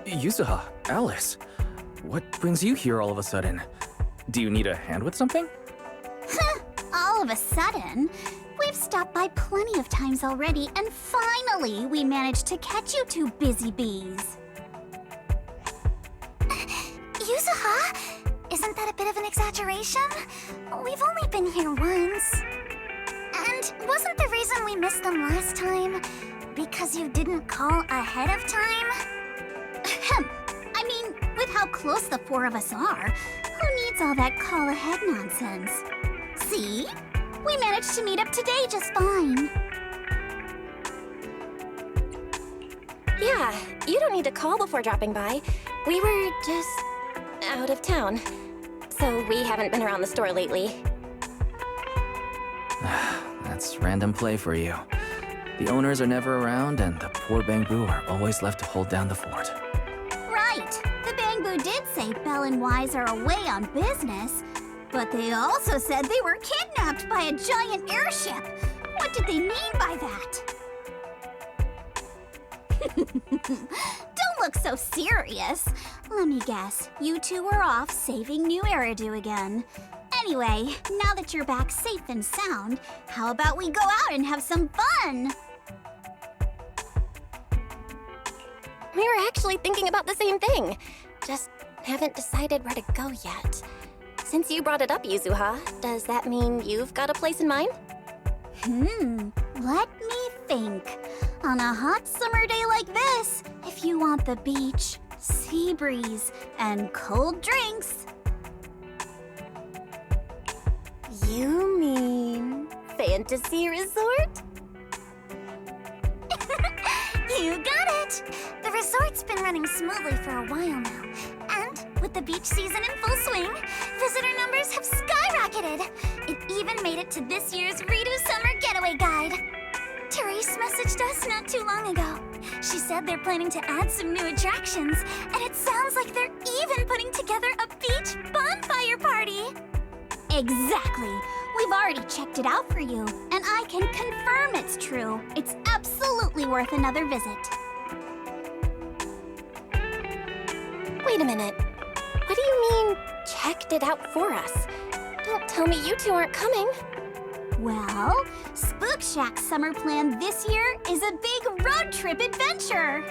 Yuzuha, Alice, what brings you here all of a sudden? Do you need a hand with something? All of a sudden? We've stopped by plenty of times already, and finally we managed to catch you two busy bees. Yuzuha? Isn't that a bit of an exaggeration? We've only been here once. And wasn't the reason we missed them last time because you didn't call ahead of time? I mean, with how close the four of us are, who needs all that call ahead nonsense? See? We managed to meet up today just fine. Yeah, you don't need to call before dropping by. We were just out of town, so we haven't been around the store lately. That's random play for you. The owners are never around, and the poor Bangbu are always left to hold down the fort. Right. The Bangbu did say Belle and Wise are away on business, but they also said they were kidnapped by a giant airship. What did they mean by that? Don't look so serious. Let me guess, you two were off saving New Eridu again. Anyway, now that you're back safe and sound, how about we go out and have some fun? We were actually thinking about the same thing. Just haven't decided where to go yet. Since you brought it up, Yuzuha, does that mean you've got a place in mind? Let me think. On a hot summer day like this, if you want the beach, sea breeze, and cold drinks. You mean Fantasy Resort? You got it! The resort's been running smoothly for a while now. And with the beach season in full swing, visitor numbers have skyrocketed. It even made it to this year's Redo Summer Getaway Guide. Therese messaged us not too long ago. She said they're planning to add some new attractions, and it sounds like they're even putting together a beach bonfire party. Exactly. We've already checked it out for you, and I can confirm it's true. It's absolutely worth another visit. Wait a minute. What do you mean, checked it out for us? Don't tell me you two aren't coming. Well, Spook Shack's summer plan this year is a big road trip adventure.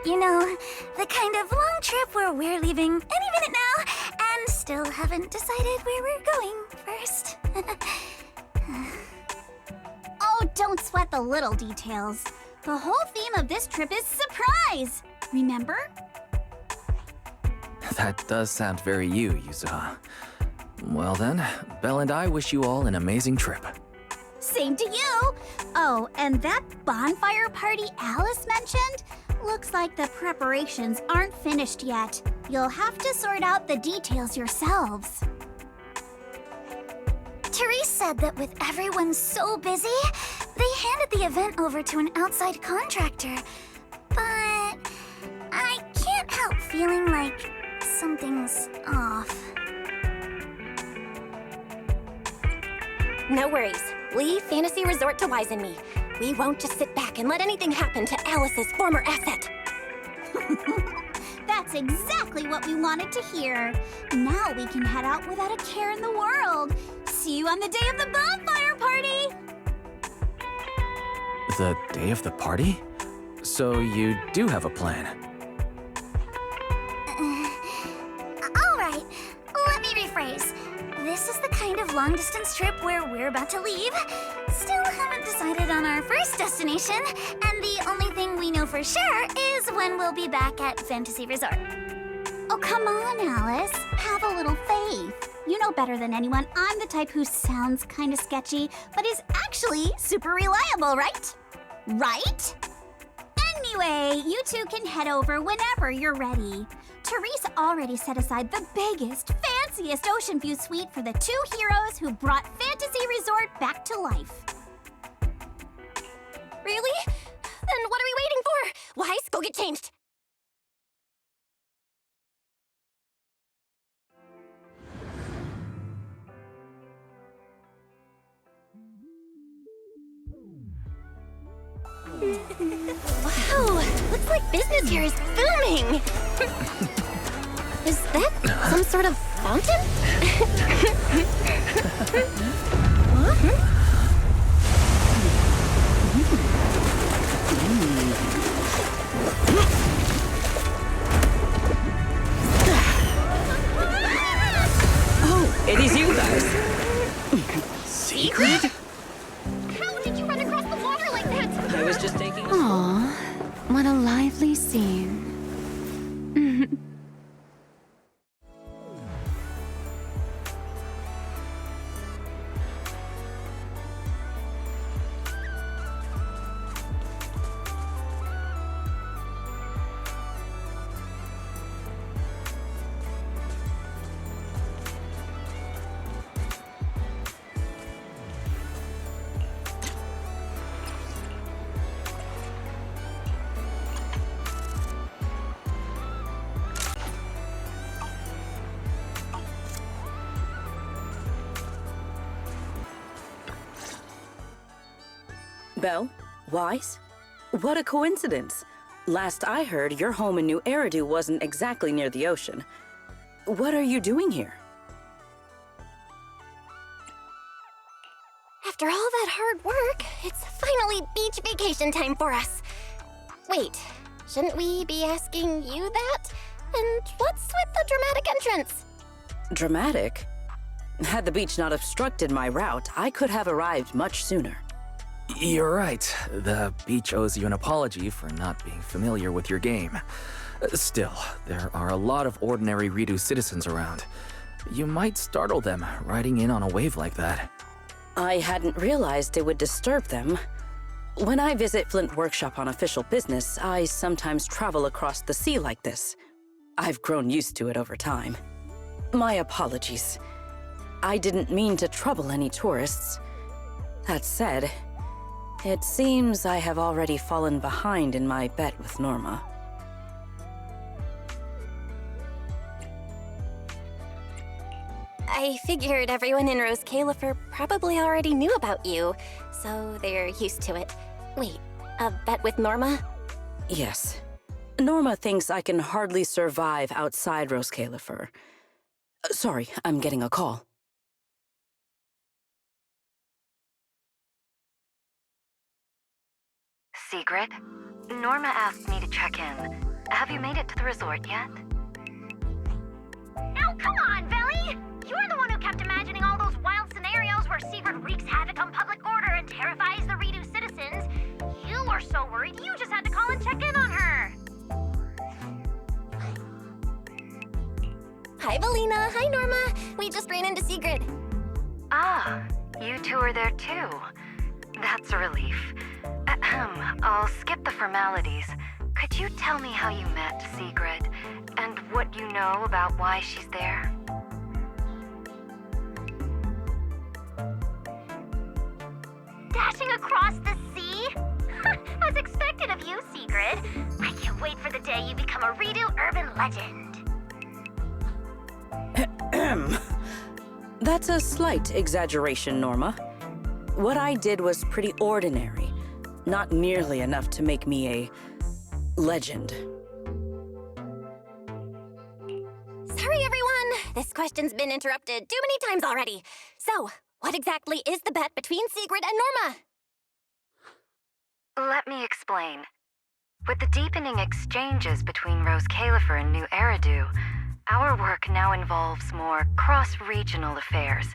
You know, the kind of long trip where we're leaving any minute now and still haven't decided where we're going first. Oh, don't sweat the little details. The whole theme of this trip is surprise. Remember? That does sound very you, Yuzuha. Well then, Belle and I wish you all an amazing trip. Same to you! Oh, and that bonfire party Alice mentioned? Looks like the preparations aren't finished yet. You'll have to sort out the details yourselves. Therese said that with everyone so busy, they handed the event over to an outside contractor. But I can't help feeling like something's off. No worries. Leave Fantasy Resort to Wise and me. We won't just sit back and let anything happen to Alice's former asset. That's exactly what we wanted to hear. Now we can head out without a care in the world. See you on the day of the bonfire party! The day of the party? So you do have a plan? All right, let me rephrase. This is the kind of long-distance trip where we're about to leave. Still haven't decided on our first destination, and the only thing we know for sure is when we'll be back at Fantasy Resort. Oh, come on, Alice. Have a little faith. You know better than anyone I'm the type who sounds kind of sketchy, but is actually super reliable, right? Right? Anyway, you two can head over whenever you're ready. Therese already set aside the biggest, fanciest ocean view suite for the two heroes who brought Fantasy Resort back to life. Really? Then what are we waiting for? Wise, go get changed. Wow, looks like business here is booming. Is that some sort of fountain? Huh? Oh, it is you guys. Sigrid? How did you run across the water like that? I was just taking a Aw, what a lively scene. Belle? Wise? What a coincidence. Last I heard, your home in New Eridu wasn't exactly near the ocean. What are you doing here? After all that hard work, it's finally beach vacation time for us. Wait, shouldn't we be asking you that? And what's with the dramatic entrance? Dramatic? Had the beach not obstructed my route, I could have arrived much sooner. You're right. The beach owes you an apology for not being familiar with your game. Still, there are a lot of ordinary Redo citizens around. You might startle them riding in on a wave like that. I hadn't realized it would disturb them. When I visit Flint Workshop on official business, I sometimes travel across the sea like this. I've grown used to it over time. My apologies. I didn't mean to trouble any tourists. That said, it seems I have already fallen behind in my bet with Norma. I figured everyone in Rose Califer probably already knew about you, so they're used to it. Wait, a bet with Norma? Yes. Norma thinks I can hardly survive outside Rose Califer. Sorry, I'm getting a call. Sigrid, Norma asked me to check in. Have you made it to the resort yet? Oh, come on, Velly! You're the one who kept imagining all those wild scenarios where Sigrid wreaks havoc on public order and terrifies the Redo citizens. You were so worried you just had to call and check in on her. Hi, Valina. Hi, Norma. We just ran into Sigrid. Ah, you two are there too. That's a relief. I'll skip the formalities. Could you tell me how you met Sigrid, and what you know about why she's there? Dashing across the sea? As expected of you, Sigrid. I can't wait for the day you become a Redo urban legend. That's a slight exaggeration, Norma. What I did was pretty ordinary, not nearly enough to make me a legend. Sorry, everyone. This question's been interrupted too many times already. So, what exactly is the bet between Sigrid and Norma? Let me explain. With the deepening exchanges between Rose Califer and New Eridu, our work now involves more cross-regional affairs.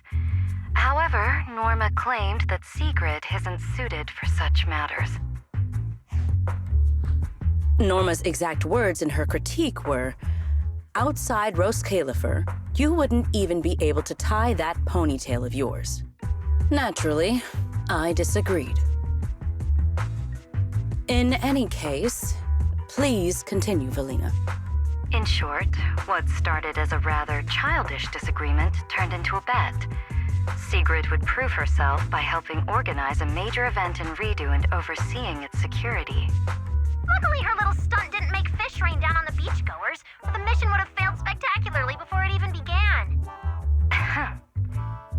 However, Norma claimed that Sigrid isn't suited for such matters. Norma's exact words in her critique were, outside Rose Califer, you wouldn't even be able to tie that ponytail of yours. Naturally, I disagreed. In any case, please continue, Valina. In short, what started as a rather childish disagreement turned into a bet. Sigrid would prove herself by helping organize a major event in Redo and overseeing its security. Luckily, her little stunt didn't make fish rain down on the beachgoers, or the mission would have failed spectacularly before it even began.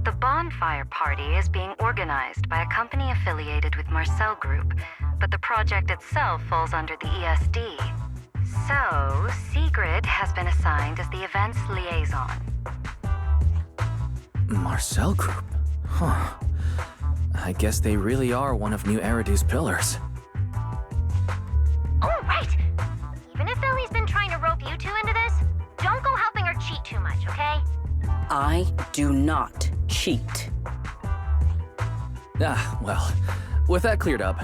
The Bonfire Party is being organized by a company affiliated with Marcel Group, but the project itself falls under the ESD. So, Sigrid has been assigned as the event's liaison. Marcel Group? Huh. I guess they really are one of New Eridu's pillars. Oh, right! Even if Ellie's been trying to rope you two into this, don't go helping her cheat too much, okay? I do not cheat. Ah, well, with that cleared up,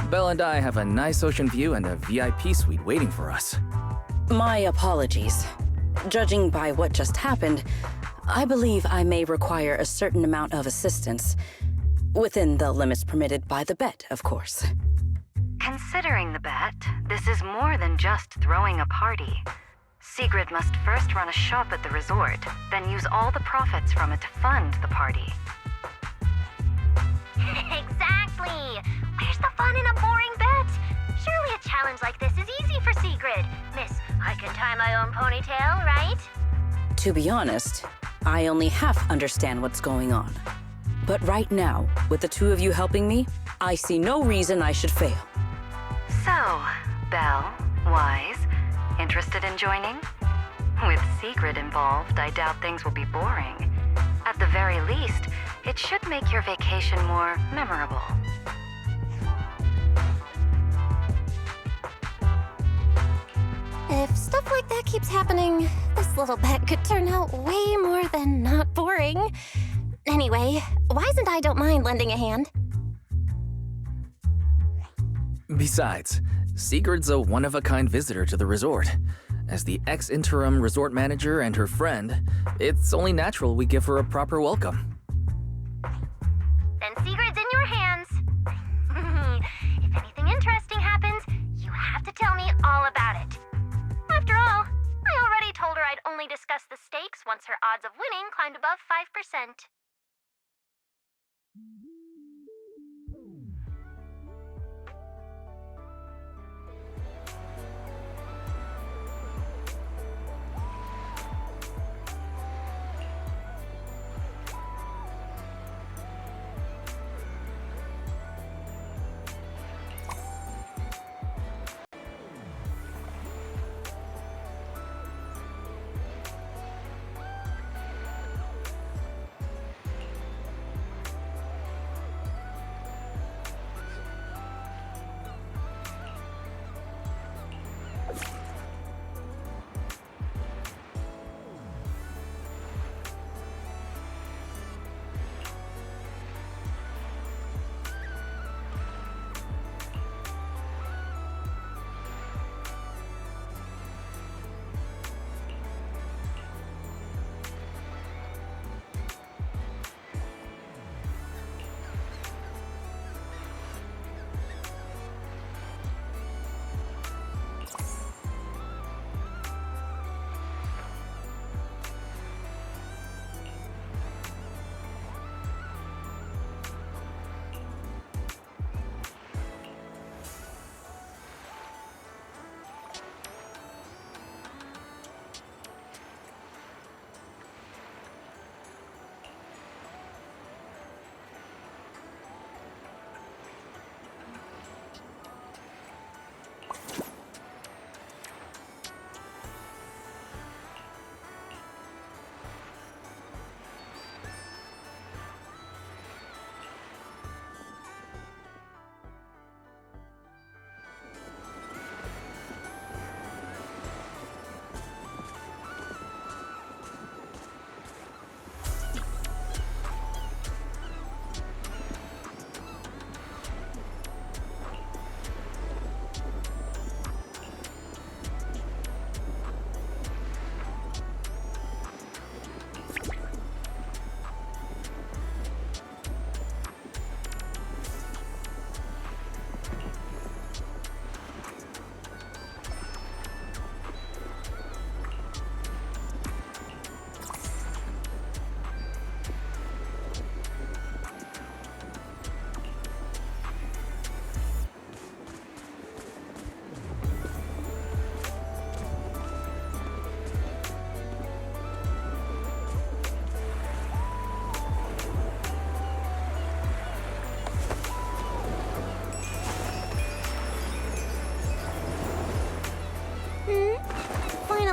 Belle and I have a nice ocean view and a VIP suite waiting for us. My apologies. Judging by what just happened, I believe I may require a certain amount of assistance. Within the limits permitted by the bet, of course. Considering the bet, this is more than just throwing a party. Sigrid must first run a shop at the resort, then use all the profits from it to fund the party. Exactly! Where's the fun in a boring bet? Surely a challenge like this is easy for Sigrid. Miss, I can tie my own ponytail, right? To be honest, I only half understand what's going on. But right now, with the two of you helping me, I see no reason I should fail. So, Belle, Wise, interested in joining? With Sigrid involved, I doubt things will be boring. At the very least, it should make your vacation more memorable. If stuff like that keeps happening, this little bet could turn out way more than not boring. Anyway, Wise and I don't mind lending a hand. Besides, Sigrid's a one-of-a-kind visitor to the resort. As the ex-interim resort manager and her friend, it's only natural we give her a proper welcome. Then Sigrid's in your hands. If anything interesting happens, you have to tell me all about it. After all, I already told her I'd only discuss the stakes once her odds of winning climbed above 5%.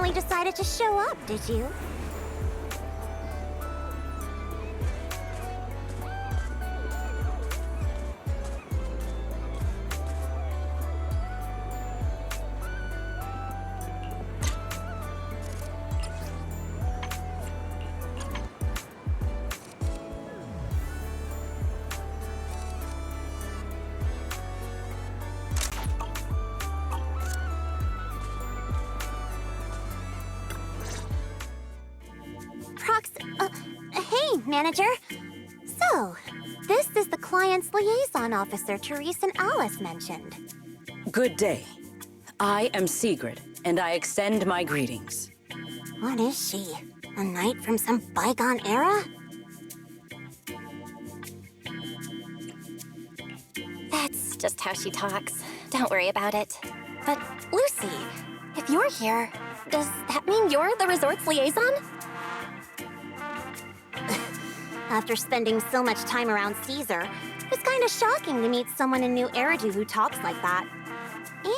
finally decided to show up, did you? Hey, manager. So, this is the client's liaison officer Therese and Alice mentioned. Good day. I am Sigrid, and I extend my greetings. What is she? A knight from some bygone era? That's just how she talks. Don't worry about it. But, Lucy, if you're here, does that mean you're the resort's liaison? After spending so much time around Caesar, it's kind of shocking to meet someone in New Eridu who talks like that.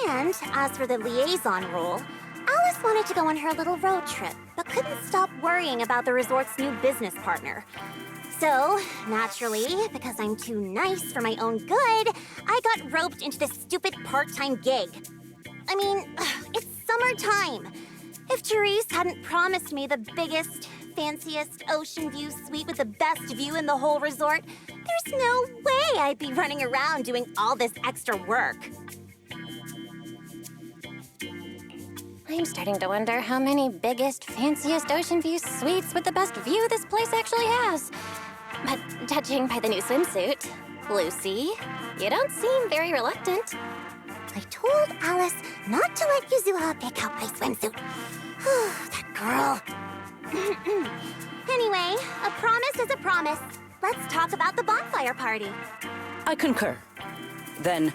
And as for the liaison role, Alice wanted to go on her little road trip, but couldn't stop worrying about the resort's new business partner. So, naturally, because I'm too nice for my own good, I got roped into this stupid part-time gig. I mean, it's summertime. If Therese hadn't promised me the biggest, fanciest ocean view suite with the best view in the whole resort, there's no way I'd be running around doing all this extra work. I'm starting to wonder how many biggest, fanciest ocean view suites with the best view this place actually has. But judging by the new swimsuit, Lucy, you don't seem very reluctant. I told Alice not to let Yuzuha pick out my swimsuit. That girl. Anyway, a promise is a promise. Let's talk about the bonfire party. I concur. Then,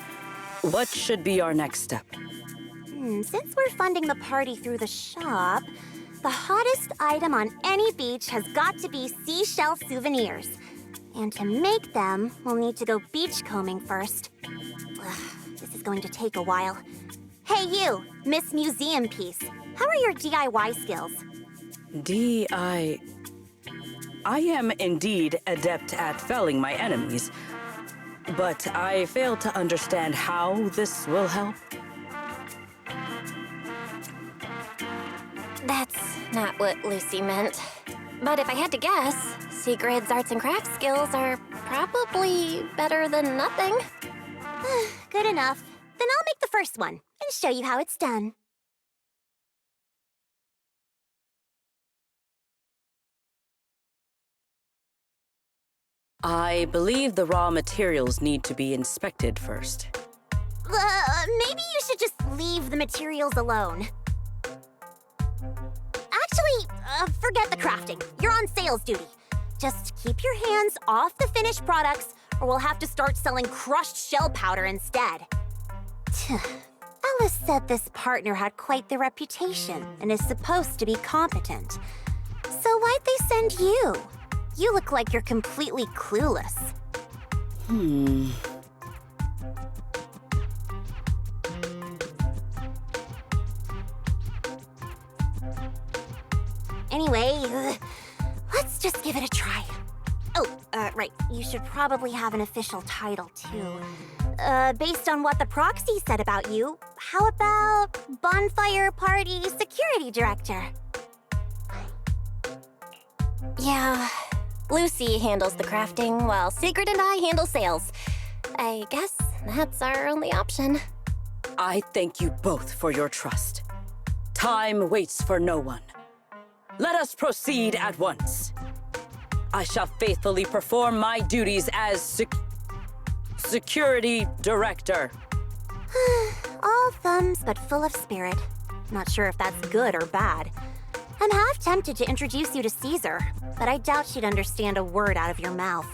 what should be our next step? Since we're funding the party through the shop, the hottest item on any beach has got to be seashell souvenirs. And to make them, we'll need to go beachcombing first. This is going to take a while. Hey you, Miss Museum Piece. How are your DIY skills? I am indeed adept at felling my enemies, but I fail to understand how this will help. That's not what Lucy meant. But if I had to guess, Sigrid's arts and crafts skills are probably better than nothing. Good enough. Then I'll make the first one and show you how it's done. I believe the raw materials need to be inspected first. Maybe you should just leave the materials alone. Actually, forget the crafting. You're on sales duty. Just keep your hands off the finished products, or we'll have to start selling crushed shell powder instead. Alice said this partner had quite the reputation and is supposed to be competent. So why'd they send you? You look like you're completely clueless. Anyway, let's just give it a try. Oh, right. You should probably have an official title, too. Based on what the Proxies said about you, how about Bonfire Party Security Director? Yeah, Lucy handles the crafting while Sigrid and I handle sales. I guess that's our only option. I thank you both for your trust. Time waits for no one. Let us proceed at once. I shall faithfully perform my duties as Security Director. All thumbs but full of spirit. Not sure if that's good or bad. I'm half tempted to introduce you to Caesar, but I doubt she'd understand a word out of your mouth.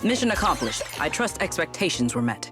Mission accomplished. I trust expectations were met.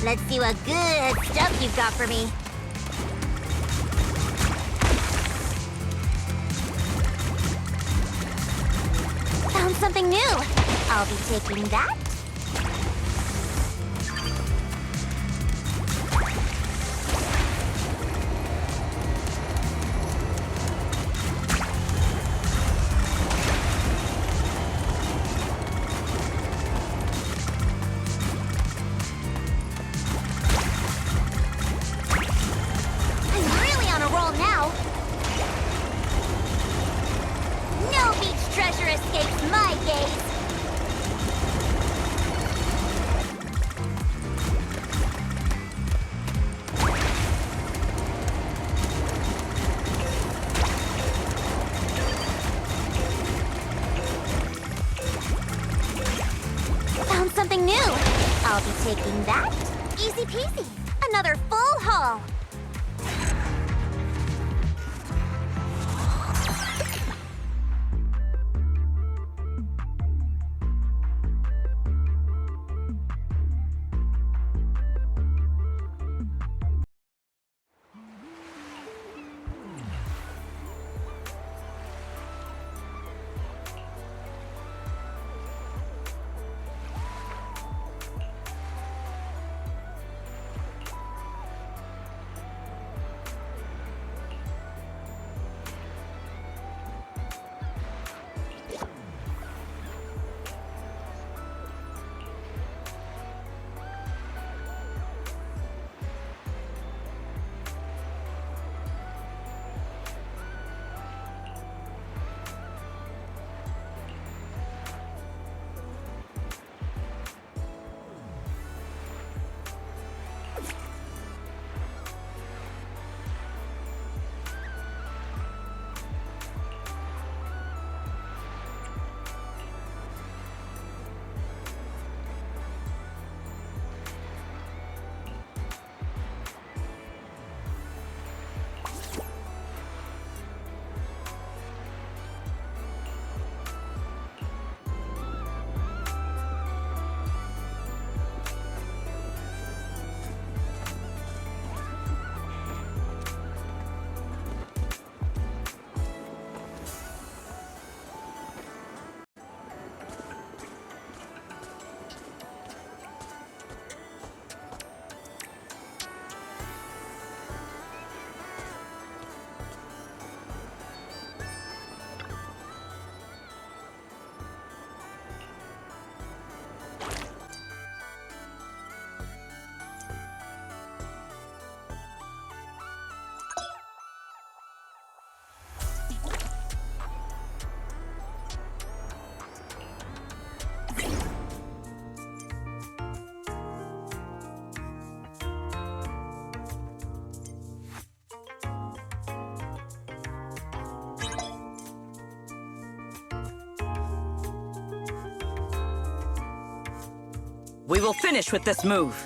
Let's see what good stuff you've got for me. Found something new. I'll be taking that. Something new. I'll be taking that. Easy peasy. Another full haul. We will finish with this move.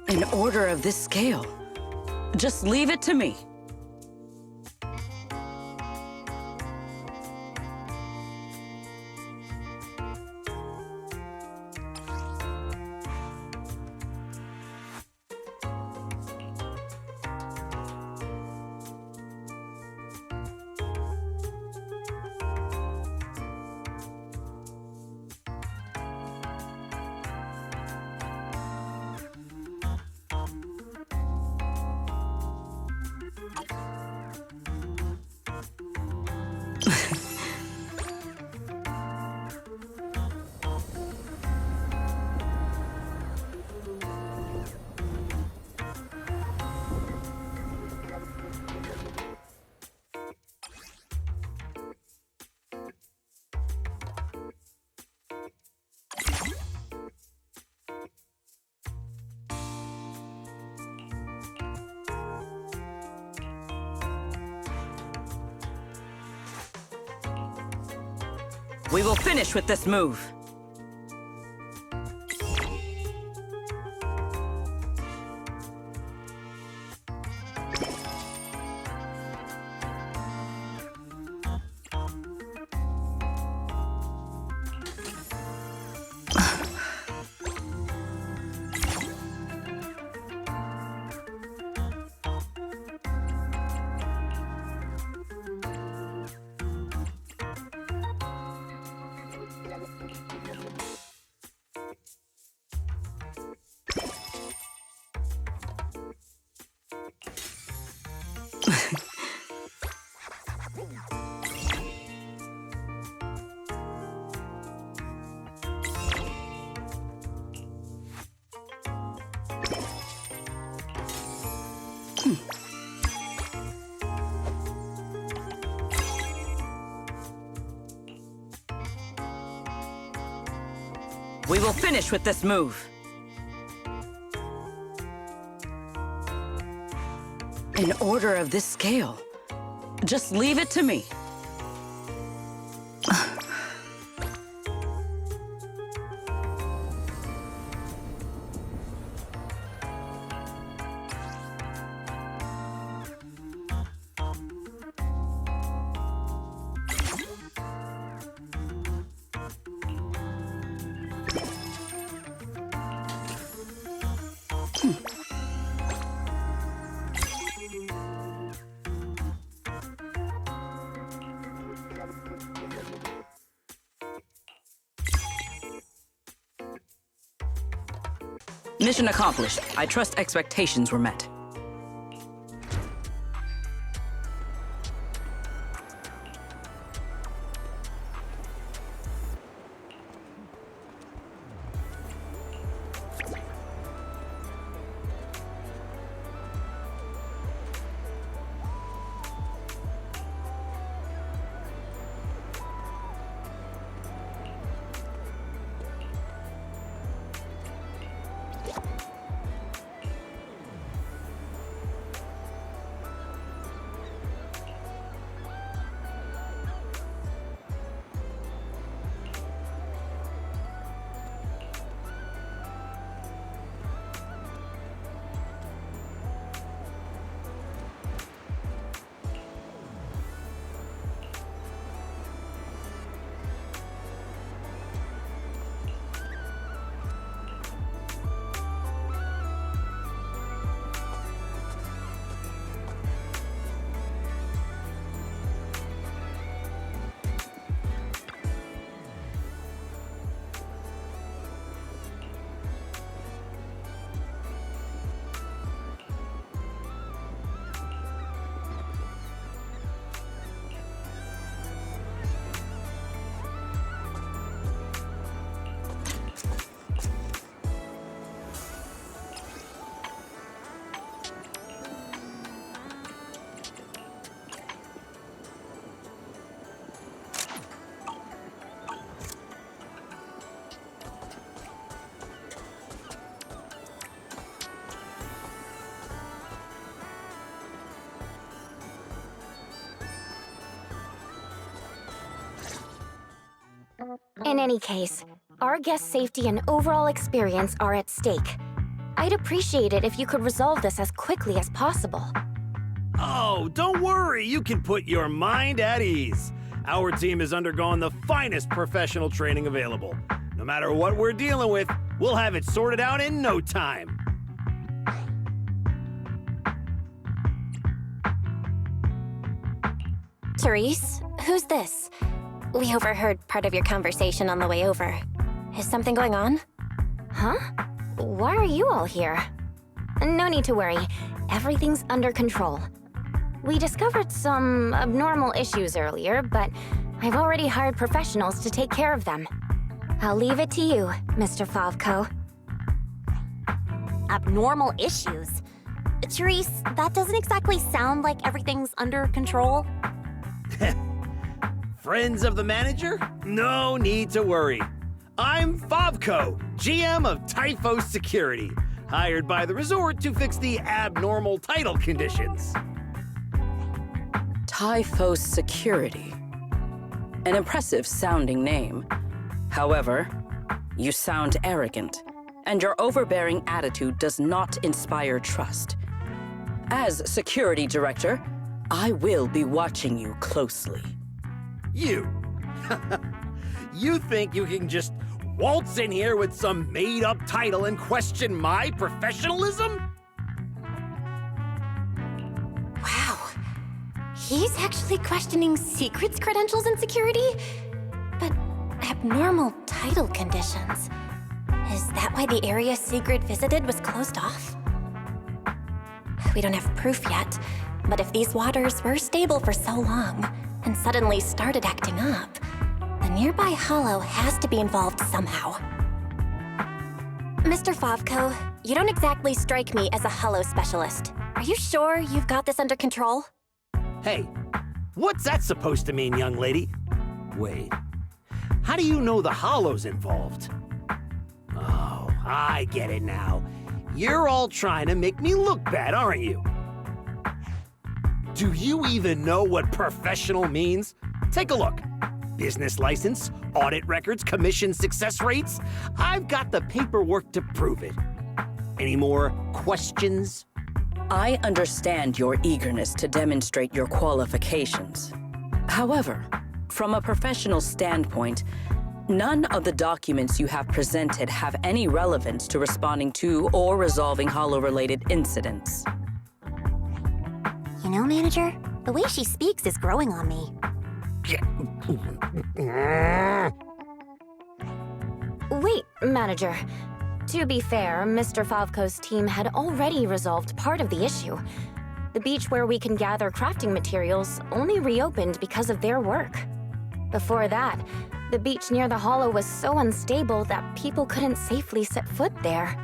An order of this scale. Just leave it to me. We will finish with this move. We will finish with this move. An order of this scale. Just leave it to me. Mission accomplished. I trust expectations were met. In any case, our guest safety and overall experience are at stake. I'd appreciate it if you could resolve this as quickly as possible. Oh, don't worry. You can put your mind at ease. Our team has undergone the finest professional training available. No matter what we're dealing with, we'll have it sorted out in no time. Therese, who's this? We overheard part of your conversation on the way over. Is something going on? Huh? Why are you all here? No need to worry. Everything's under control. We discovered some abnormal issues earlier, but I've already hired professionals to take care of them. I'll leave it to you, Mr. Favko. Abnormal issues? Therese, that doesn't exactly sound like everything's under control. Friends of the manager? No need to worry. I'm Favko, GM of Typhos Security, hired by the resort to fix the abnormal title conditions. Typhos Security. An impressive sounding name. However, you sound arrogant, and your overbearing attitude does not inspire trust. As security director, I will be watching you closely. You. You think you can just waltz in here with some made-up title and question my professionalism? Wow. He's actually questioning Sigrid's credentials in security? But abnormal title conditions. Is that why the area Sigrid visited was closed off? We don't have proof yet, but if these waters were stable for so long and suddenly started acting up, the nearby hollow has to be involved somehow. Mr. Favko, you don't exactly strike me as a hollow specialist. Are you sure you've got this under control? Hey, what's that supposed to mean, young lady? Wait, how do you know the hollow's involved? Oh, I get it now. You're all trying to make me look bad, aren't you? Do you even know what professional means? Take a look. Business license, audit records, commission success rates. I've got the paperwork to prove it. Any more questions? I understand your eagerness to demonstrate your qualifications. However, from a professional standpoint, none of the documents you have presented have any relevance to responding to or resolving hollow-related incidents. You know, Manager, the way she speaks is growing on me. Wait, Manager. To be fair, Mr. Favko's team had already resolved part of the issue. The beach where we can gather crafting materials only reopened because of their work. Before that, the beach near the hollow was so unstable that people couldn't safely set foot there.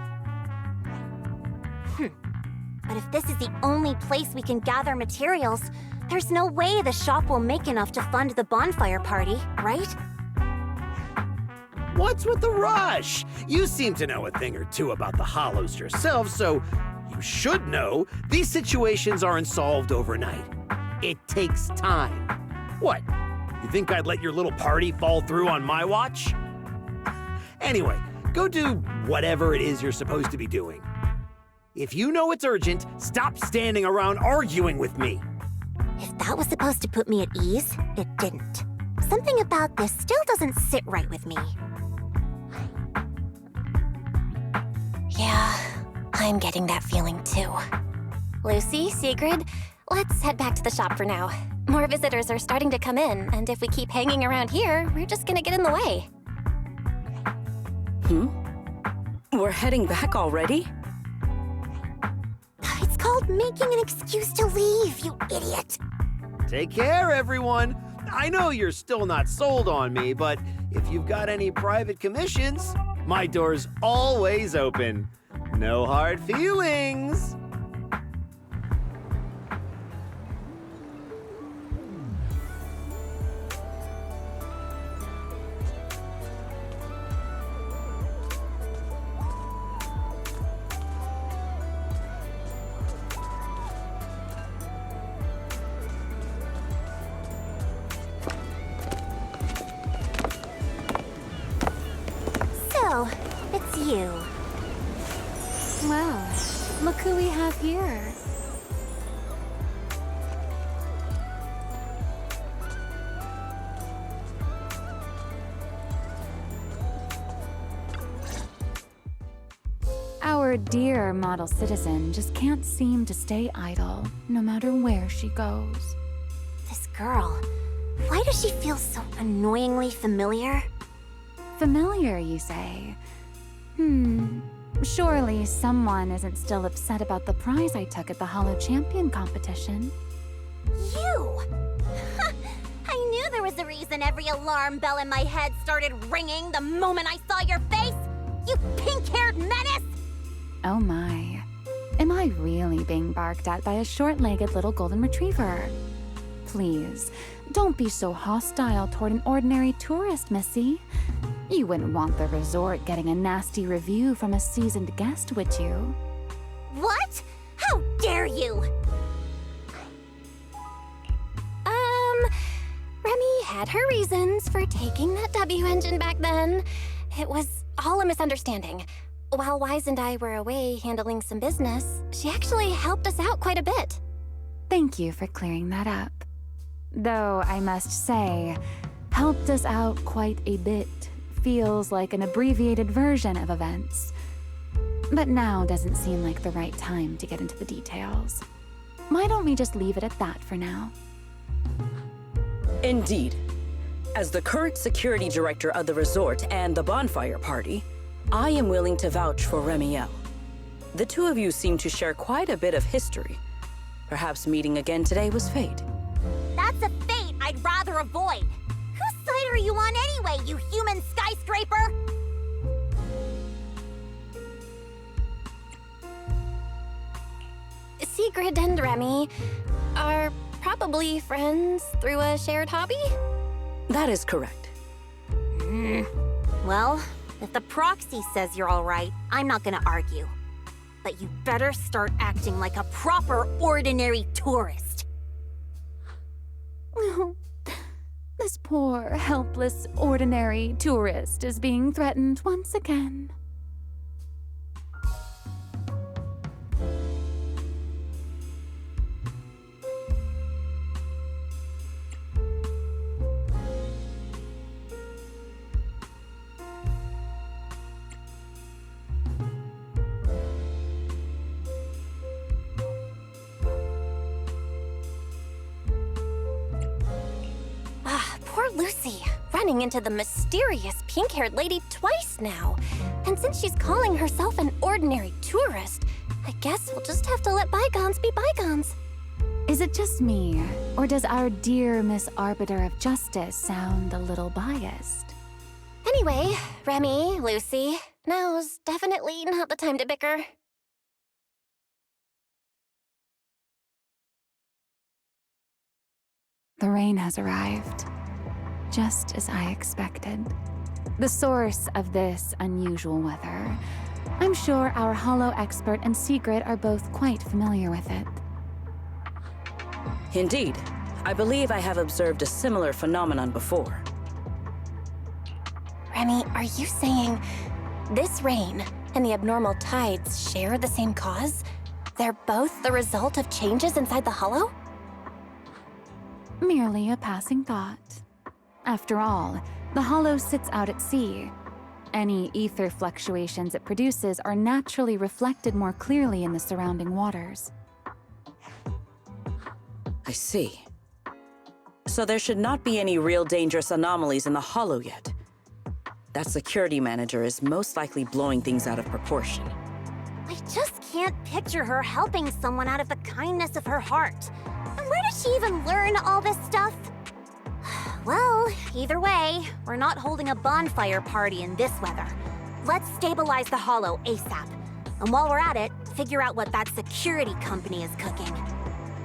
But if this is the only place we can gather materials, there's no way the shop will make enough to fund the bonfire party, right? What's with the rush? You seem to know a thing or two about the Hollows yourself, so you should know these situations aren't solved overnight. It takes time. What? You think I'd let your little party fall through on my watch? Anyway, go do whatever it is you're supposed to be doing. If you know it's urgent, stop standing around arguing with me. If that was supposed to put me at ease, it didn't. Something about this still doesn't sit right with me. Yeah, I'm getting that feeling too. Lucy, Sigrid, let's head back to the shop for now. More visitors are starting to come in, and if we keep hanging around here, we're just gonna get in the way. We're heading back already? It's called making an excuse to leave, you idiot. Take care, everyone. I know you're still not sold on me, but if you've got any private commissions, my door's always open. No hard feelings. So, it's you. Well, look who we have here. Our dear model citizen just can't seem to stay idle, no matter where she goes. This girl, why does she feel so annoyingly familiar? Familiar, you say? Surely someone isn't still upset about the prize I took at the Hollow Champion competition. You! I knew there was a reason every alarm bell in my head started ringing the moment I saw your face! You pink-haired menace! Oh my. Am I really being barked at by a short-legged little golden retriever? Please, don't be so hostile toward an ordinary tourist, Missy. You wouldn't want the resort getting a nasty review from a seasoned guest, would you? What? How dare you! Remy had her reasons for taking that W engine back then. It was all a misunderstanding. While Wise and I were away handling some business, she actually helped us out quite a bit. Thank you for clearing that up. Though I must say, helped us out quite a bit feels like an abbreviated version of events. But now doesn't seem like the right time to get into the details. Why don't we just leave it at that for now? Indeed. As the current security director of the resort and the bonfire party, I am willing to vouch for Remielle. The two of you seem to share quite a bit of history. Perhaps meeting again today was fate. That's a fate I'd rather avoid. Whose side are you on anyway, you human skyscraper? Sigrid and Remy are probably friends through a shared hobby? That is correct. Well, if the Proxy says you're all right, I'm not gonna argue. But you better start acting like a proper, ordinary tourist. This poor, helpless, ordinary tourist is being threatened once again. Poor Lucy, running into the mysterious pink-haired lady twice now. And since she's calling herself an ordinary tourist, I guess we'll just have to let bygones be bygones. Is it just me, or does our dear Miss Arbiter of Justice sound a little biased? Anyway, Remy, Lucy, now's definitely not the time to bicker. The rain has arrived, just as I expected. The source of this unusual weather. I'm sure our hollow expert and Sigrid are both quite familiar with it. Indeed. I believe I have observed a similar phenomenon before. Remy, are you saying this rain and the abnormal tides share the same cause? They're both the result of changes inside the hollow? Merely a passing thought. After all, the hollow sits out at sea. Any ether fluctuations it produces are naturally reflected more clearly in the surrounding waters. I see. So there should not be any real dangerous anomalies in the hollow yet. That security manager is most likely blowing things out of proportion. I just can't picture her helping someone out of the kindness of her heart. And where did she even learn all this stuff? Well, either way, we're not holding a bonfire party in this weather. Let's stabilize the hollow ASAP. And while we're at it, figure out what that security company is cooking.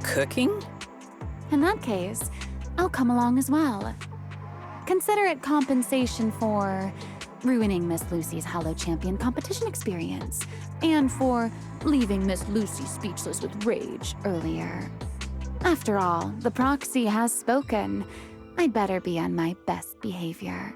Cooking? In that case, I'll come along as well. Consider it compensation for ruining Miss Lucy's Hollow Champion competition experience, and for leaving Miss Lucy speechless with rage earlier. After all, the Proxy has spoken. I'd better be on my best behavior.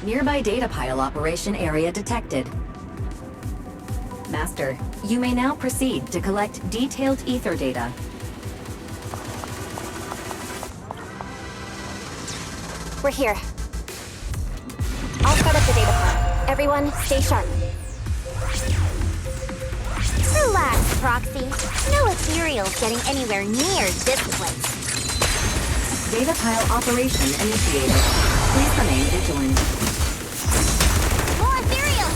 Nearby data pile operation area detected. Master, you may now proceed to collect detailed ether data. We're here. I'll start up the data pile. Everyone, stay sharp. Relax, Proxy. No ethereal's getting anywhere near this place. Data pile operation initiated. Please remain vigilant. More ethereal!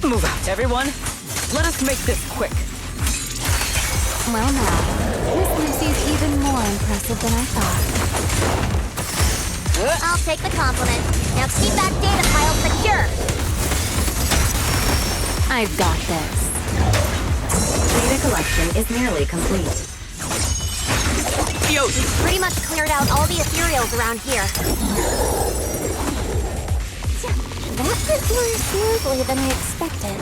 Move out, everyone! Let us make this quick! Well now, Miss Lucy's even more impressive than I thought. I'll take the compliment. Now keep that data pile secure! I've got this. Data collection is nearly complete. Yo! We've pretty much cleared out all the ethereals around here. That went more smoothly than I expected.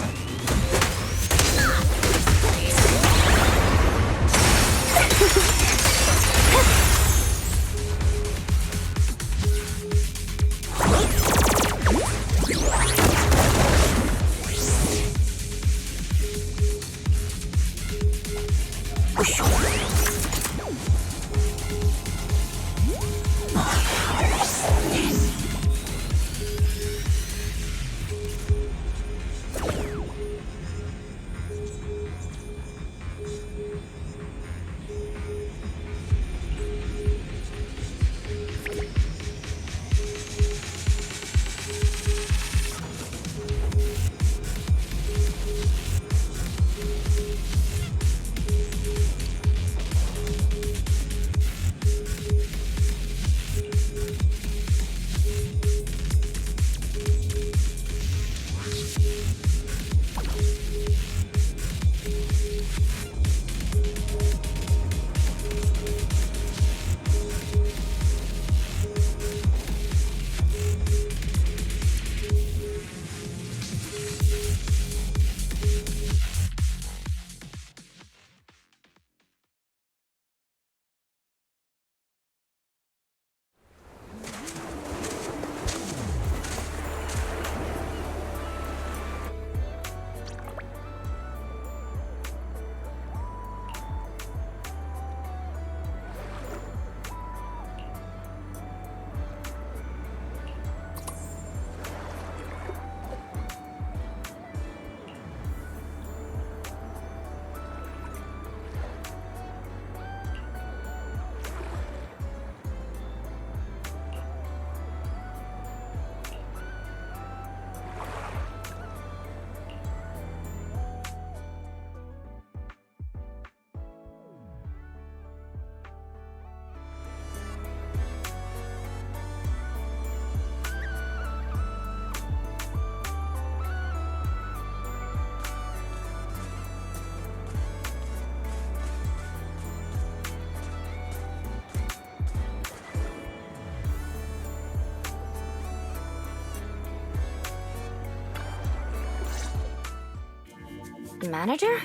Manager?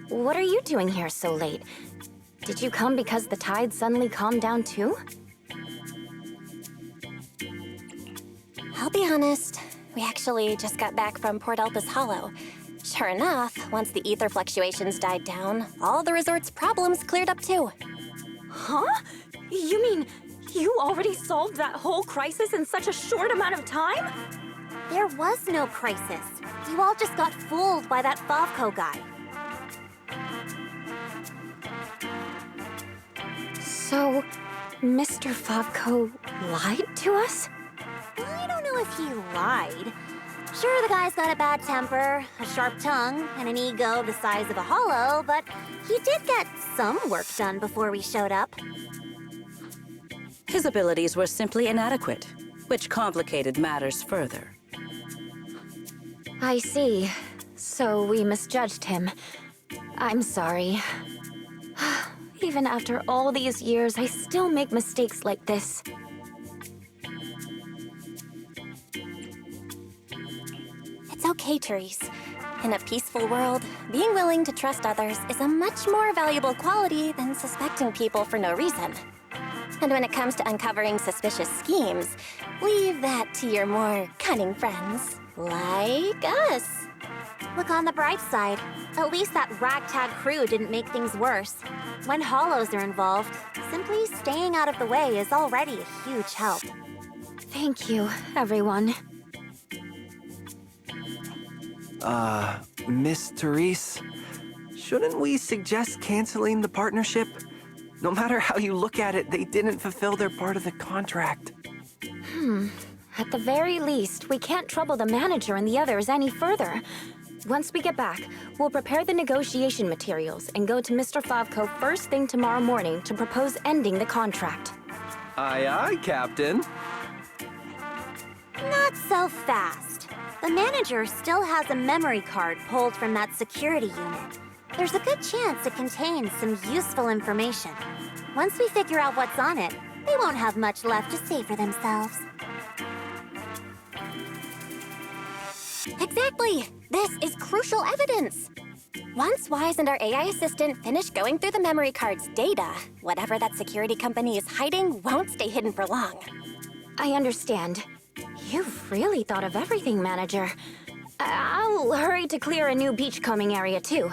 What are you doing here so late? Did you come because the tide suddenly calmed down too? I'll be honest, we actually just got back from Port Elpis Hollow. Sure enough, once the ether fluctuations died down, all the resort's problems cleared up too. Huh? You mean you already solved that whole crisis in such a short amount of time? There was no crisis. You all just got fooled by that Favco guy. So, Mr. Favco lied to us? I don't know if he lied. Sure, the guy's got a bad temper, a sharp tongue, and an ego the size of a hollow, but he did get some work done before we showed up. His abilities were simply inadequate, which complicated matters further. I see. So we misjudged him. I'm sorry. Even after all these years, I still make mistakes like this. It's okay, Therese. In a peaceful world, being willing to trust others is a much more valuable quality than suspecting people for no reason. And when it comes to uncovering suspicious schemes, leave that to your more cunning friends, like us. Look on the bright side. At least that ragtag crew didn't make things worse. When hollows are involved, simply staying out of the way is already a huge help. Thank you, everyone. Miss Therese, shouldn't we suggest canceling the partnership? No matter how you look at it, they didn't fulfill their part of the contract. At the very least, we can't trouble the manager and the others any further. Once we get back, we'll prepare the negotiation materials and go to Mr. Favco first thing tomorrow morning to propose ending the contract. Aye, aye, Captain. Not so fast. The manager still has a memory card pulled from that security unit. There's a good chance it contains some useful information. Once we figure out what's on it, they won't have much left to say for themselves. Exactly! This is crucial evidence! Once Wise and our AI assistant finish going through the memory card's data, whatever that security company is hiding won't stay hidden for long. I understand. You've really thought of everything, Manager. I'll hurry to clear a new beachcombing area, too.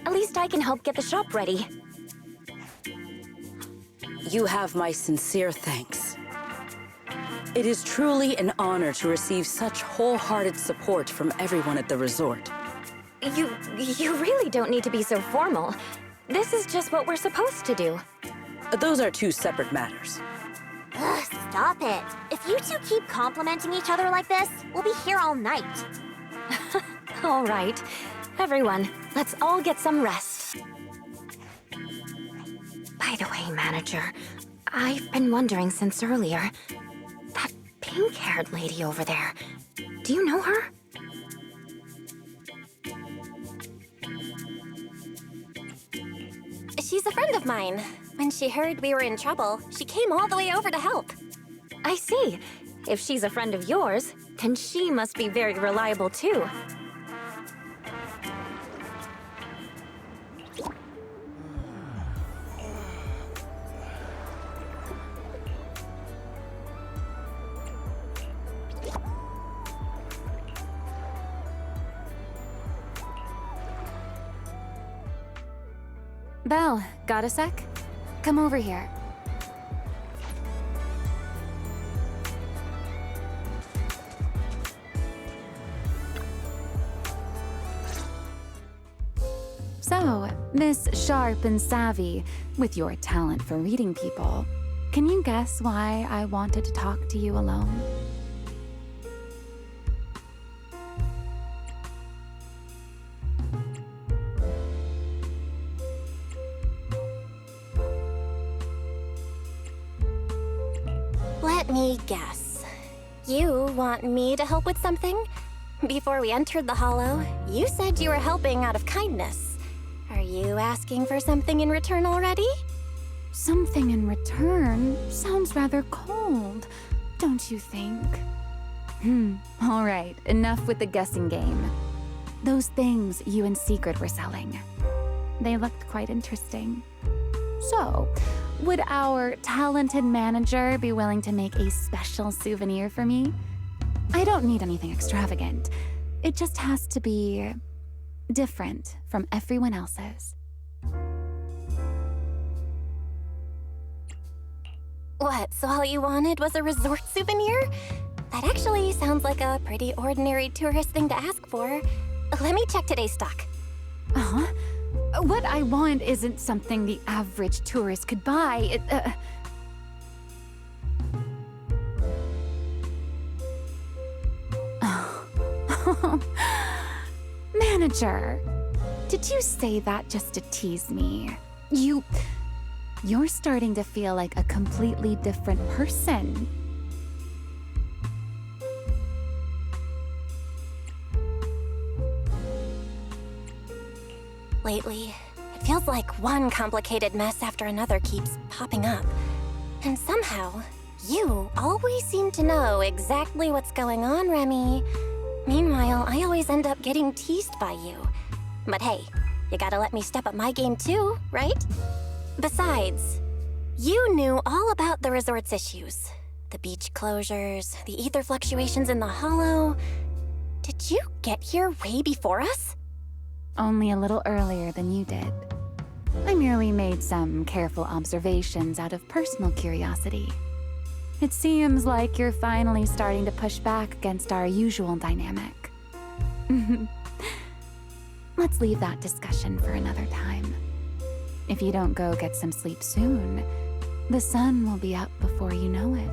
At least I can help get the shop ready. You have my sincere thanks. It is truly an honor to receive such wholehearted support from everyone at the resort. You really don't need to be so formal. This is just what we're supposed to do. Those are two separate matters. Ugh, stop it. If you two keep complimenting each other like this, we'll be here all night. All right. Everyone, let's all get some rest. By the way, Manager, I've been wondering since earlier. That pink-haired lady over there, do you know her? She's a friend of mine. When she heard we were in trouble, she came all the way over to help. I see. If she's a friend of yours, then she must be very reliable too. Belle, got a sec? Come over here. So, Miss Sharp and Savvy, with your talent for reading people, can you guess why I wanted to talk to you alone? Let me guess. You want me to help with something? Before we entered the Hollow, you said you were helping out of kindness. Are you asking for something in return already? Something in return sounds rather cold, don't you think? All right, enough with the guessing game. Those things you and Sigrid were selling. They looked quite interesting. So, would our talented manager be willing to make a special souvenir for me? I don't need anything extravagant. It just has to be different from everyone else's. What, so all you wanted was a resort souvenir? That actually sounds like a pretty ordinary tourist thing to ask for. Let me check today's stock. Uh-huh. What I want isn't something the average tourist could buy. Manager, did you say that just to tease me? You're starting to feel like a completely different person. Lately, it feels like one complicated mess after another keeps popping up. And somehow, you always seem to know exactly what's going on, Remy. Meanwhile, I always end up getting teased by you. But hey, you gotta let me step up my game too, right? Besides, you knew all about the resort's issues. The beach closures, the ether fluctuations in the hollow. Did you get here way before us? Only a little earlier than you did. I merely made some careful observations out of personal curiosity. It seems like you're finally starting to push back against our usual dynamic. Let's leave that discussion for another time. If you don't go get some sleep soon, the sun will be up before you know it.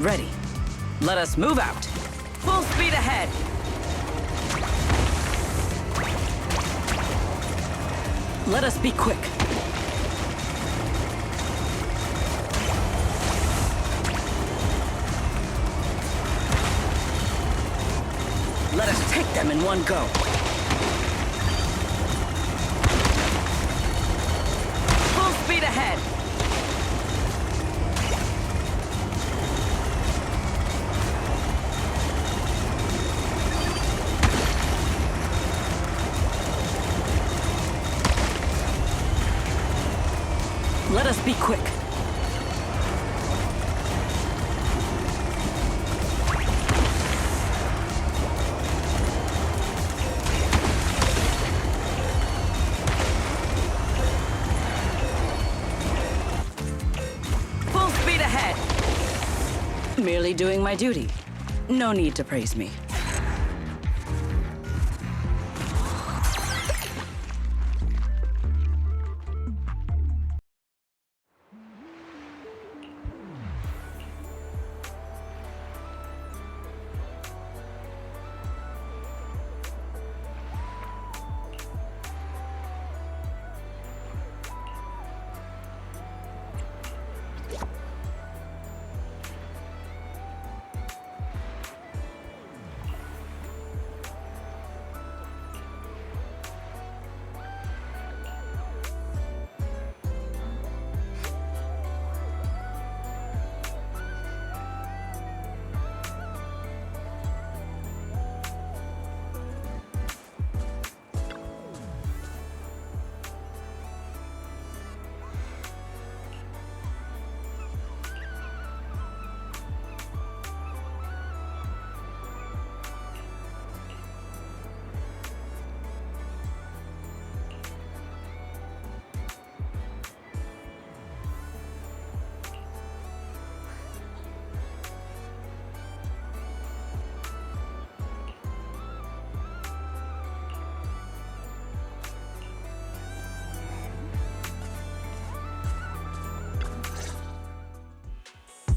Ready. Let us move out. Full speed ahead. Let us be quick. Let us take them in one go. Full speed ahead. Let us be quick. Full speed ahead. Merely doing my duty. No need to praise me.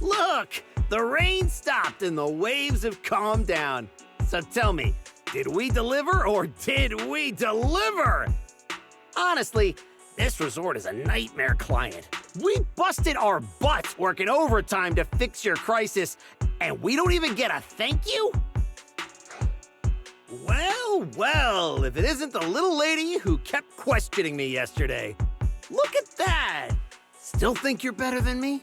Look! The rain stopped and the waves have calmed down. So tell me, did we deliver or did we deliver? Honestly, this resort is a nightmare client. We busted our butts working overtime to fix your crisis, and we don't even get a thank you? Well, well, if it isn't the little lady who kept questioning me yesterday. Look at that! Still think you're better than me?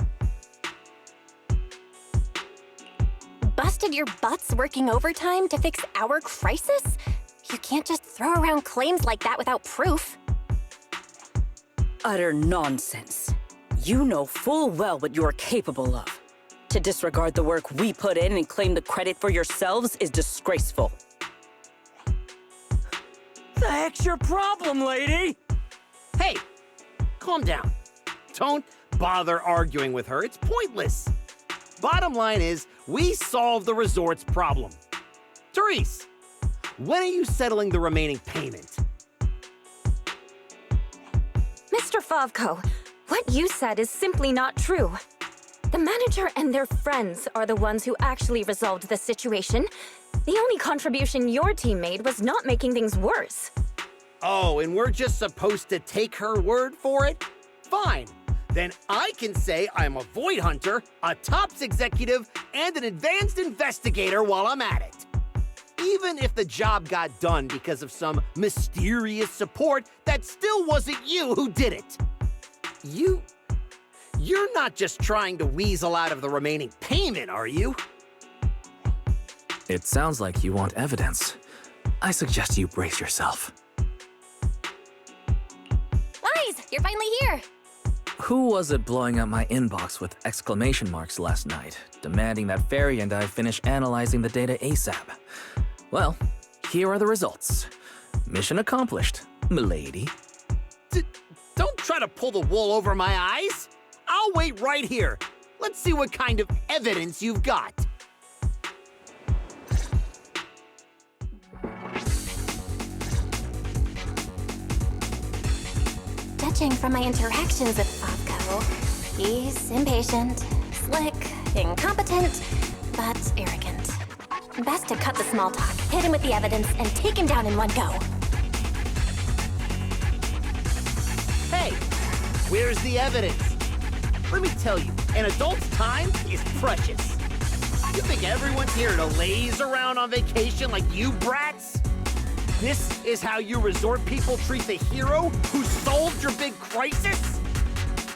Busted your butts working overtime to fix our crisis? You can't just throw around claims like that without proof. Utter nonsense. You know full well what you're capable of. To disregard the work we put in and claim the credit for yourselves is disgraceful. The heck's your problem, lady? Hey, calm down. Don't bother arguing with her. It's pointless. Bottom line is, we solved the resort's problem. Therese, when are you settling the remaining payment? Mr. Favko, what you said is simply not true. The manager and their friends are the ones who actually resolved the situation. The only contribution your team made was not making things worse. Oh, and we're just supposed to take her word for it? Fine. Then I can say I'm a void hunter, a TOPS executive, and an advanced investigator while I'm at it. Even if the job got done because of some mysterious support, that still wasn't you who did it. You're not just trying to weasel out of the remaining payment, are you? It sounds like you want evidence. I suggest you brace yourself. Lies, you're finally here. Who was it blowing up my inbox with exclamation marks last night, demanding that Fairy and I finish analyzing the data ASAP? Well, here are the results. Mission accomplished, milady. Don't try to pull the wool over my eyes. I'll wait right here. Let's see what kind of evidence you've got. Judging from my interactions with Favko, he's impatient, slick, Incompetent, but arrogant. Best to cut the small talk, hit him with the evidence, and take him down in one go. Hey, where's the evidence? Let me tell you, an adult's time is precious. You think everyone's here to laze around on vacation like you brats? This is how you resort people treat the hero who solved your big crisis?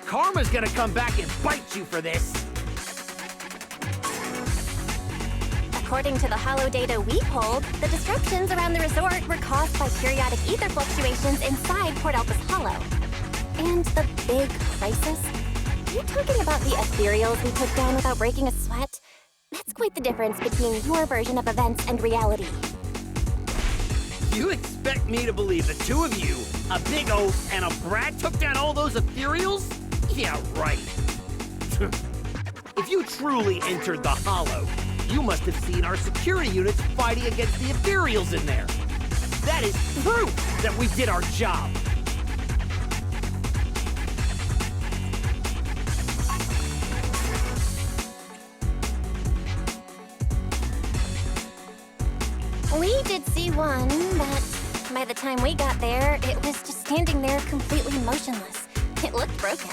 Karma's gonna come back and bite you for this. According to the hollow data we pulled, the disruptions around the resort were caused by periodic ether fluctuations inside Port Elpis Hollow. And the big crisis? Are you talking about the ethereals we took down without breaking a sweat? That's quite the difference between your version of events and reality. You expect me to believe the two of you, a big oaf and a brat, took down all those ethereals? Yeah, right. If you truly entered the Hollow, you must have seen our security units fighting against the ethereals in there. That is proof that we did our job. We did see one, but by the time we got there, it was just standing there completely motionless. It looked broken.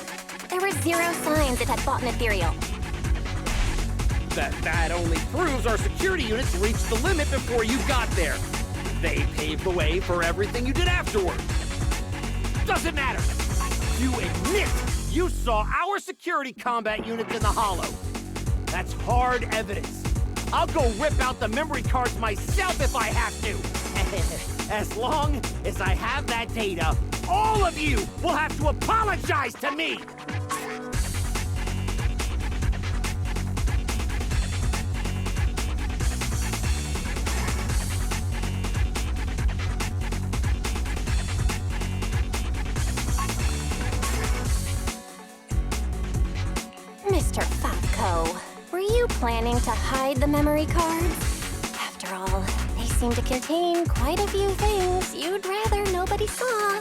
There were zero signs it had fought an ethereal. That only proves our security units reached the limit before you got there. They paved the way for everything you did afterward. Doesn't matter. You admit you saw our security combat units in the Hollow. That's hard evidence. I'll go rip out the memory cards myself if I have to. As long as I have that data, all of you will have to apologize to me. Mr. Falco, were you planning to hide the memory cards? After all, they seem to contain quite a few things you'd rather nobody saw.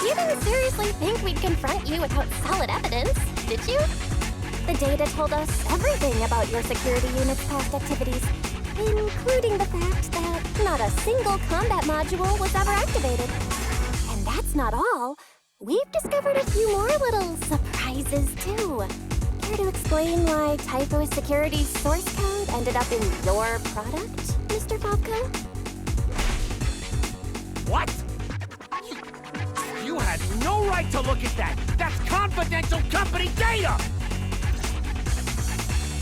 You didn't seriously think we'd confront you without solid evidence, did you? The data told us everything about your security unit's past activities, including the fact that not a single combat module was ever activated. And that's not all. We've discovered a few more little surprises, too. Care to explain why Typho's Security's source code ended up in your product, Mr. Falco? What? You had no right to look at that! That's confidential company data!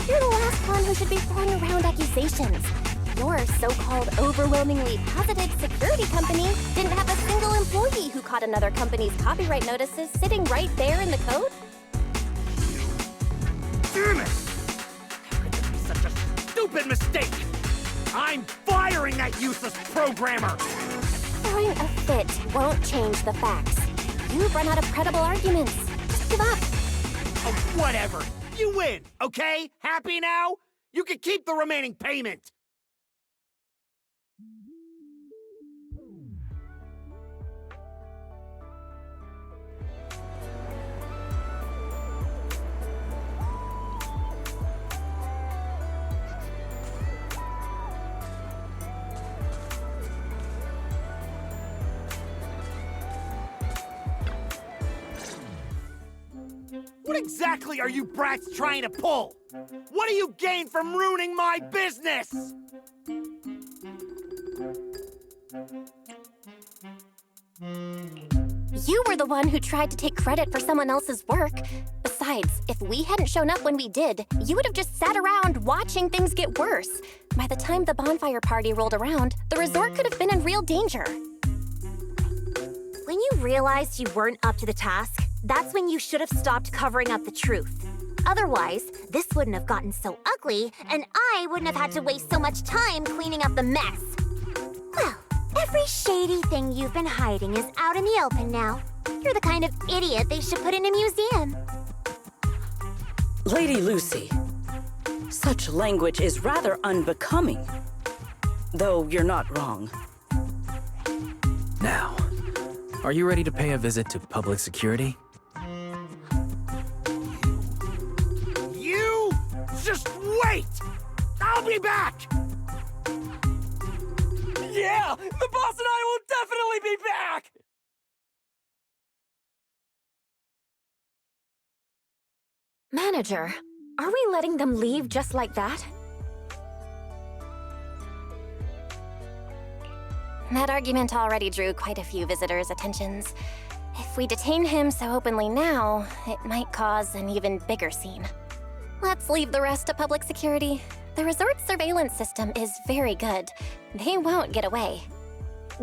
You're the last one who should be throwing around accusations. Your so-called overwhelmingly positive security company didn't have a single employee who caught another company's copyright notices sitting right there in the code? Damn it! How could this be such a stupid mistake? I'm firing that useless programmer! Throwing a fit won't change the facts. You've run out of credible arguments. Just give up. Oh, whatever. You win, okay? Happy now? You can keep the remaining payment. What exactly are you brats trying to pull? What do you gain from ruining my business? You were the one who tried to take credit for someone else's work. Besides, if we hadn't shown up when we did, you would have just sat around watching things get worse. By the time the bonfire party rolled around, the resort could have been in real danger. When you realized you weren't up to the task, that's when you should have stopped covering up the truth. Otherwise, this wouldn't have gotten so ugly, and I wouldn't have had to waste so much time cleaning up the mess. Well, every shady thing you've been hiding is out in the open now. You're the kind of idiot they should put in a museum. Lady Lucy, such language is rather unbecoming. Though you're not wrong. Now, are you ready to pay a visit to public security? You just Wait! I'll be back! Yeah! The boss and I will definitely be back! Manager, are we letting them leave just like that? That argument already drew quite a few visitors' attentions. If we detain him so openly now, it might cause an even bigger scene. Let's leave the rest to public security. The resort's surveillance system is very good. They won't get away.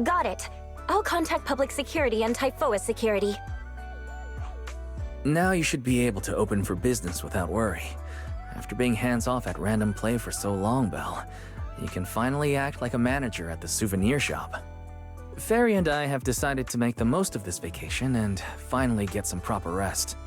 Got it. I'll contact public security and Typhoa security. Now you should be able to open for business without worry. After being hands-off at random play for so long, Belle, you can finally act like a manager at the souvenir shop. Fairy and I have decided to make the most of this vacation and finally get some proper rest.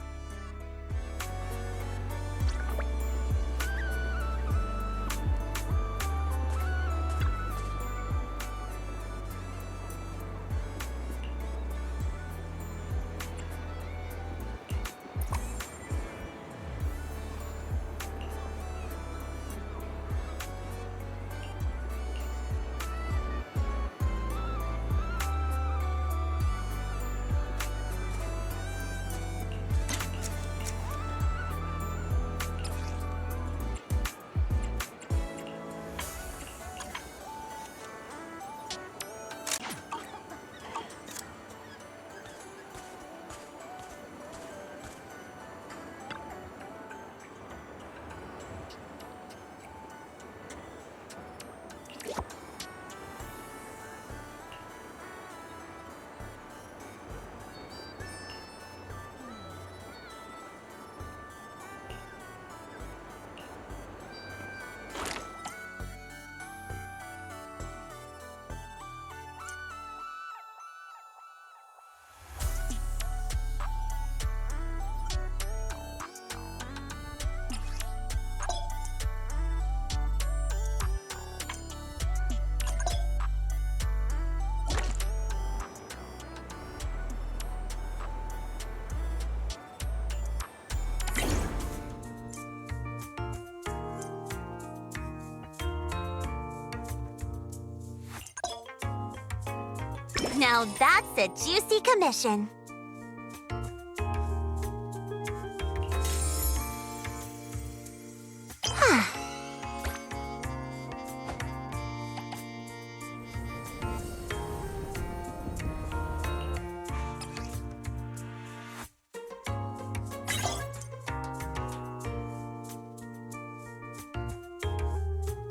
Now that's a juicy commission.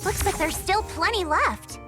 Looks like there's still plenty left.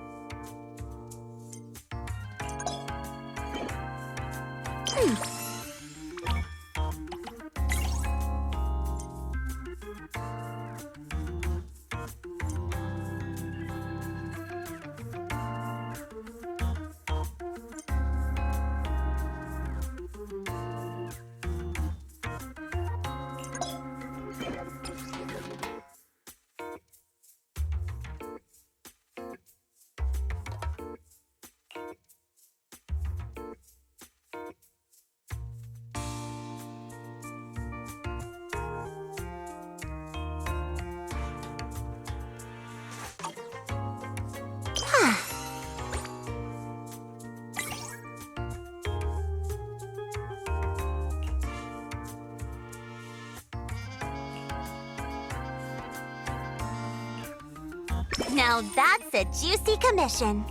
Now that's a juicy commission.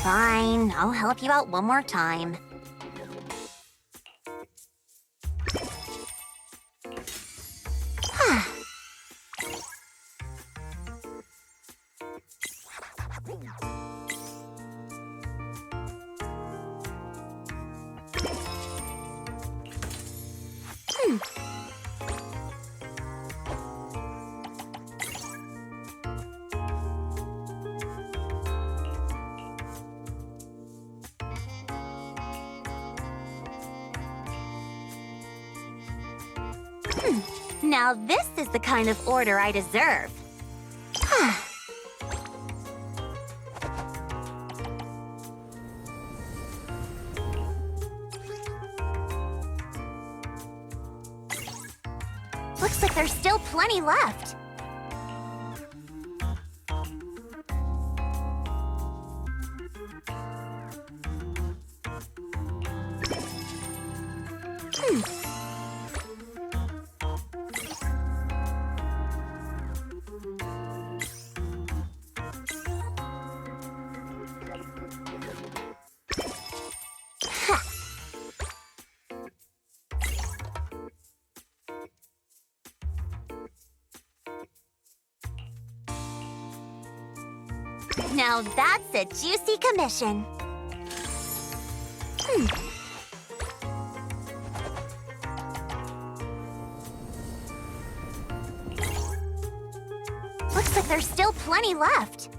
Fine, I'll help you out one more time. Now this is the kind of order I deserve. Looks like there's still plenty left. Now that's a juicy commission. Looks like there's still plenty left.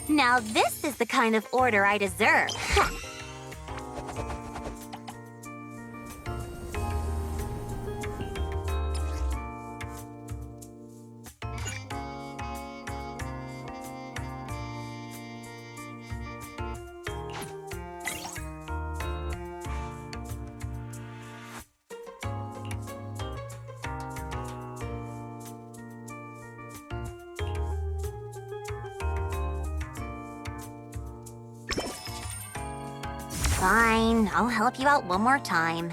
Now this is the kind of order I deserve. Fine, I'll help you out one more time.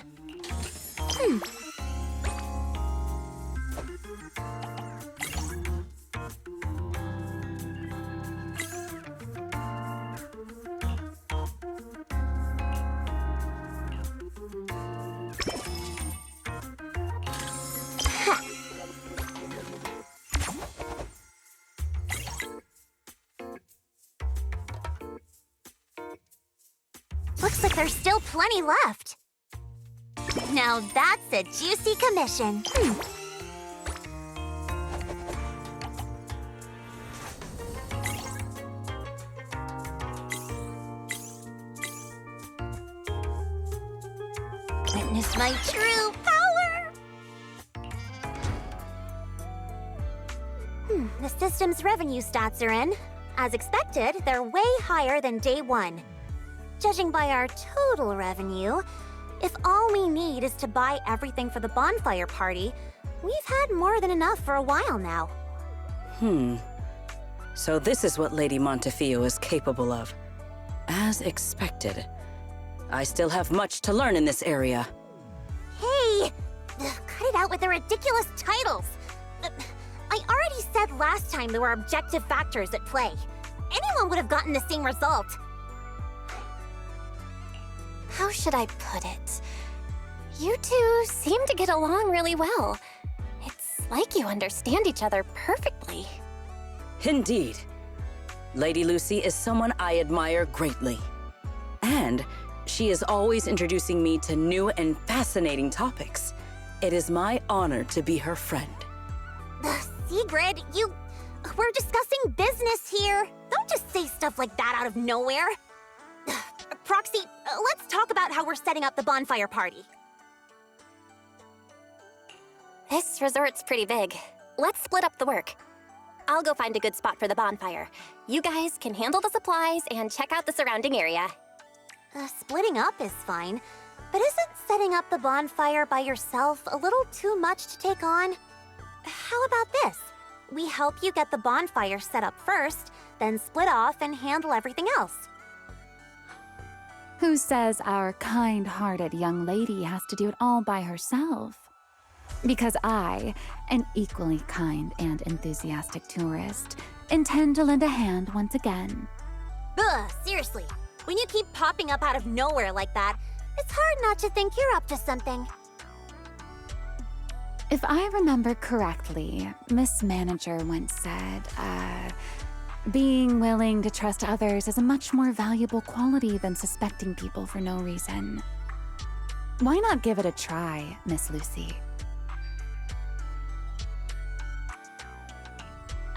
Looks like there's still plenty left. Now that's a juicy commission. Witness my true power! The system's revenue stats are in. As expected, they're way higher than day one. Judging by our total revenue, if all we need is to buy everything for the bonfire party, we've had more than enough for a while now. So this is what Lady Montefiore is capable of. As expected. I still have much to learn in this area. Hey! Cut it out with the ridiculous titles! I already said last time there were objective factors at play. Anyone would have gotten the same result. How should I put it? You two seem to get along really well. It's like you understand each other perfectly. Indeed. Lady Lucy is someone I admire greatly. And she is always introducing me to new and fascinating topics. It is my honor to be her friend. Sigrid, we're discussing business here. Don't just say stuff like that out of nowhere. Proxy, let's talk about how we're setting up the bonfire party. This resort's pretty big. Let's split up the work. I'll go find a good spot for the bonfire. You guys can handle the supplies and check out the surrounding area. Splitting up is fine, but isn't setting up the bonfire by yourself a little too much to take on? How about this? We help you get the bonfire set up first, then split off and handle everything else. Who says our kind-hearted young lady has to do it all by herself? Because I, an equally kind and enthusiastic tourist, intend to lend a hand once again. Ugh, seriously. When you keep popping up out of nowhere like that, it's hard not to think you're up to something. If I remember correctly, Miss Manager once said, Being willing to trust others is a much more valuable quality than suspecting people for no reason. Why not give it a try, Miss Lucy?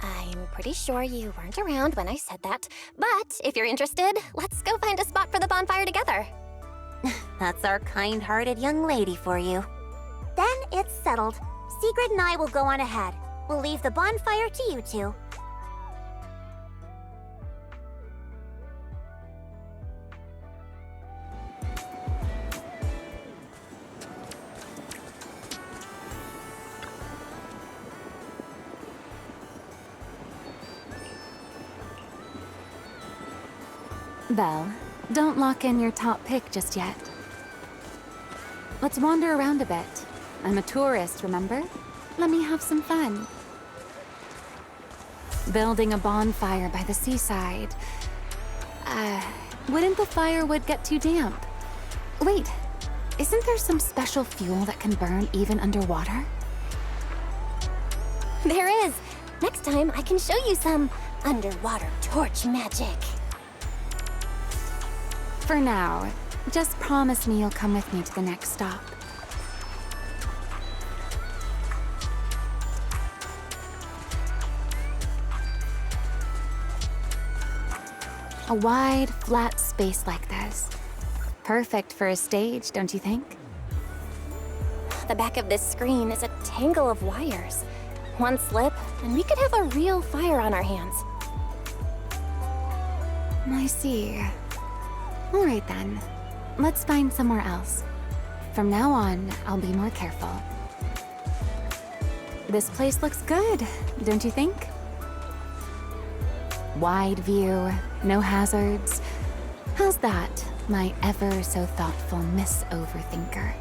I'm pretty sure you weren't around when I said that, but if you're interested, let's go find a spot for the bonfire together. That's our kind-hearted young lady for you. Then it's settled. Sigrid and I will go on ahead. We'll leave the bonfire to you two. Belle, don't lock in your top pick just yet. Let's wander around a bit. I'm a tourist, remember? Let me have some fun. Building a bonfire by the seaside. Wouldn't the firewood get too damp? Wait, isn't there some special fuel that can burn even underwater? There is. Next time, I can show you some underwater torch magic. For now, just promise me you'll come with me to the next stop. A wide, flat space like this. Perfect for a stage, don't you think? The back of this screen is a tangle of wires. One slip, and we could have a real fire on our hands. I see. All right then. Let's find somewhere else. From now on, I'll be more careful. This place looks good, don't you think? Wide view, no hazards. How's that, my ever so thoughtful Miss Overthinker?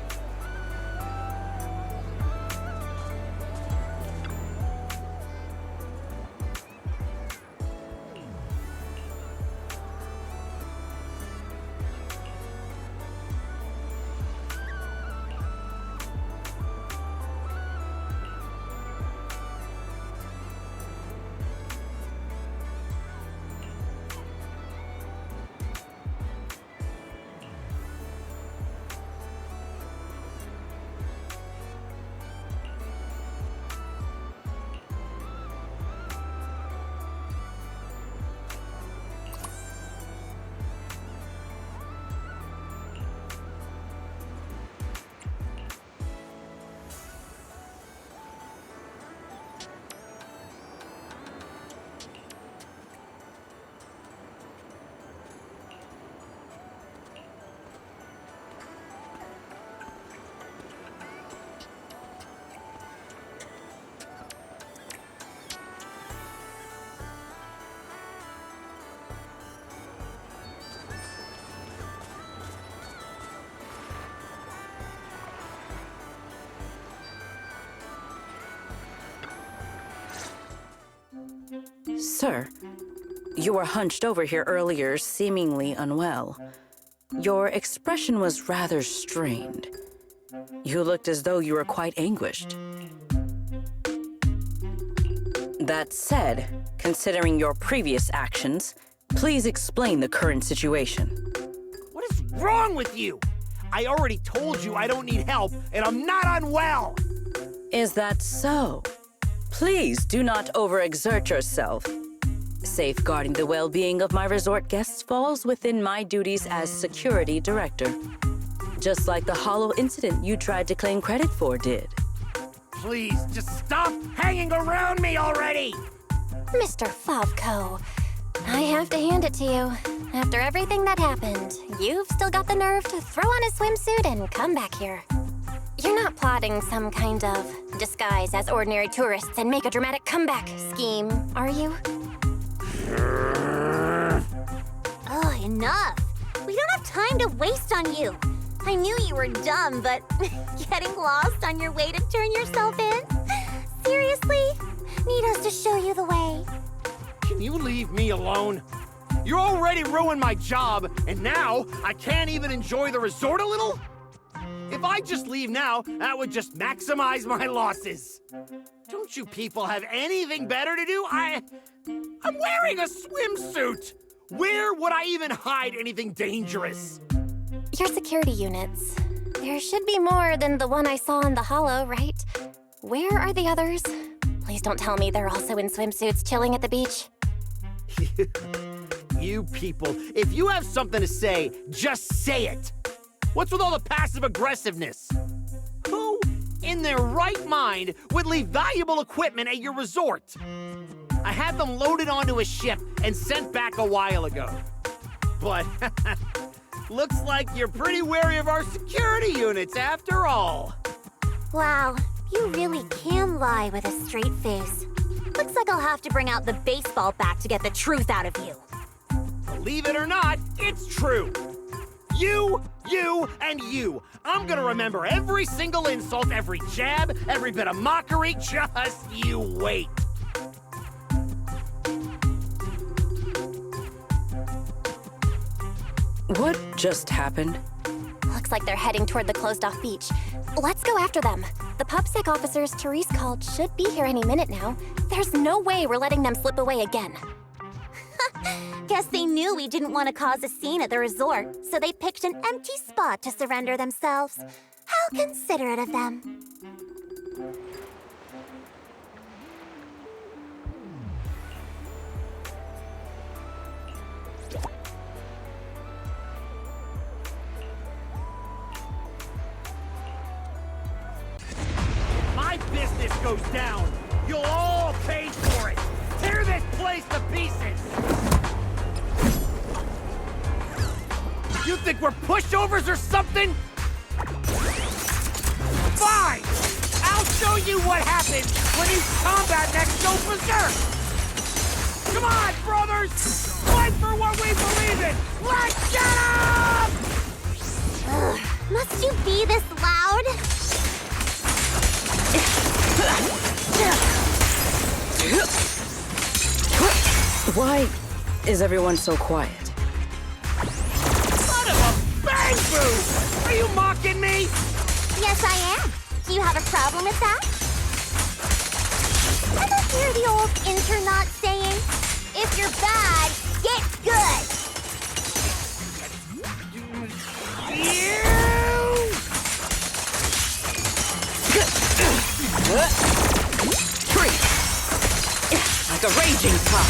Sir, you were hunched over here earlier, seemingly unwell. Your expression was rather strained. You looked as though you were quite anguished. That said, considering your previous actions, please explain the current situation. What is wrong with you? I already told you I don't need help, and I'm not unwell! Is that so? Please do not overexert yourself. Safeguarding the well-being of my resort guests falls within my duties as security director. Just like the hollow incident you tried to claim credit for did. Please, just stop hanging around me already! Mr. Favco, I have to hand it to you. After everything that happened, you've still got the nerve to throw on a swimsuit and come back here. You're not plotting some kind of disguise as ordinary tourists and make a dramatic comeback scheme, are you? Oh, enough! We don't have time to waste on you. I knew you were dumb, but getting lost on your way to turn yourself in? Seriously? Need us to show you the way? Can you leave me alone? You already ruined my job, and now I can't even enjoy the resort a little? If I just leave now, that would just maximize my losses. Don't you people have anything better to do? I'm wearing a swimsuit! Where would I even hide anything dangerous? Your security units. There should be more than the one I saw in the hollow, right? Where are the others? Please don't tell me they're also in swimsuits chilling at the beach. You people, if you have something to say, just say it. What's with all the passive aggressiveness? Who in their right mind would leave valuable equipment at your resort? I had them loaded onto a ship and sent back a while ago. But looks like you're pretty wary of our security units after all. Wow, you really can lie with a straight face. Looks like I'll have to bring out the baseball bat to get the truth out of you. Believe it or not, it's true. You, and you. I'm gonna remember every single insult, every jab, every bit of mockery. Just you wait. What just happened? Looks like they're heading toward the closed-off beach. Let's go after them. The PubSec officers Therese called should be here any minute now. There's no way we're letting them slip away again. Guess they knew we didn't want to cause a scene at the resort, so they picked an empty spot to surrender themselves. How considerate of them. My business goes down. You'll all pay for it. Tear this place to pieces. You think we're pushovers or something? Fine! I'll show you what happens when these combat mechs go berserk! Come on, brothers! Fight for what we believe in! Let's get 'em! Ugh, must you be this loud? Why is everyone so quiet? Son of a bang boo! Are you mocking me? Yes, I am. Do you have a problem with that? Ever hear the old internaut saying, if you're bad, get good? Like a raging top.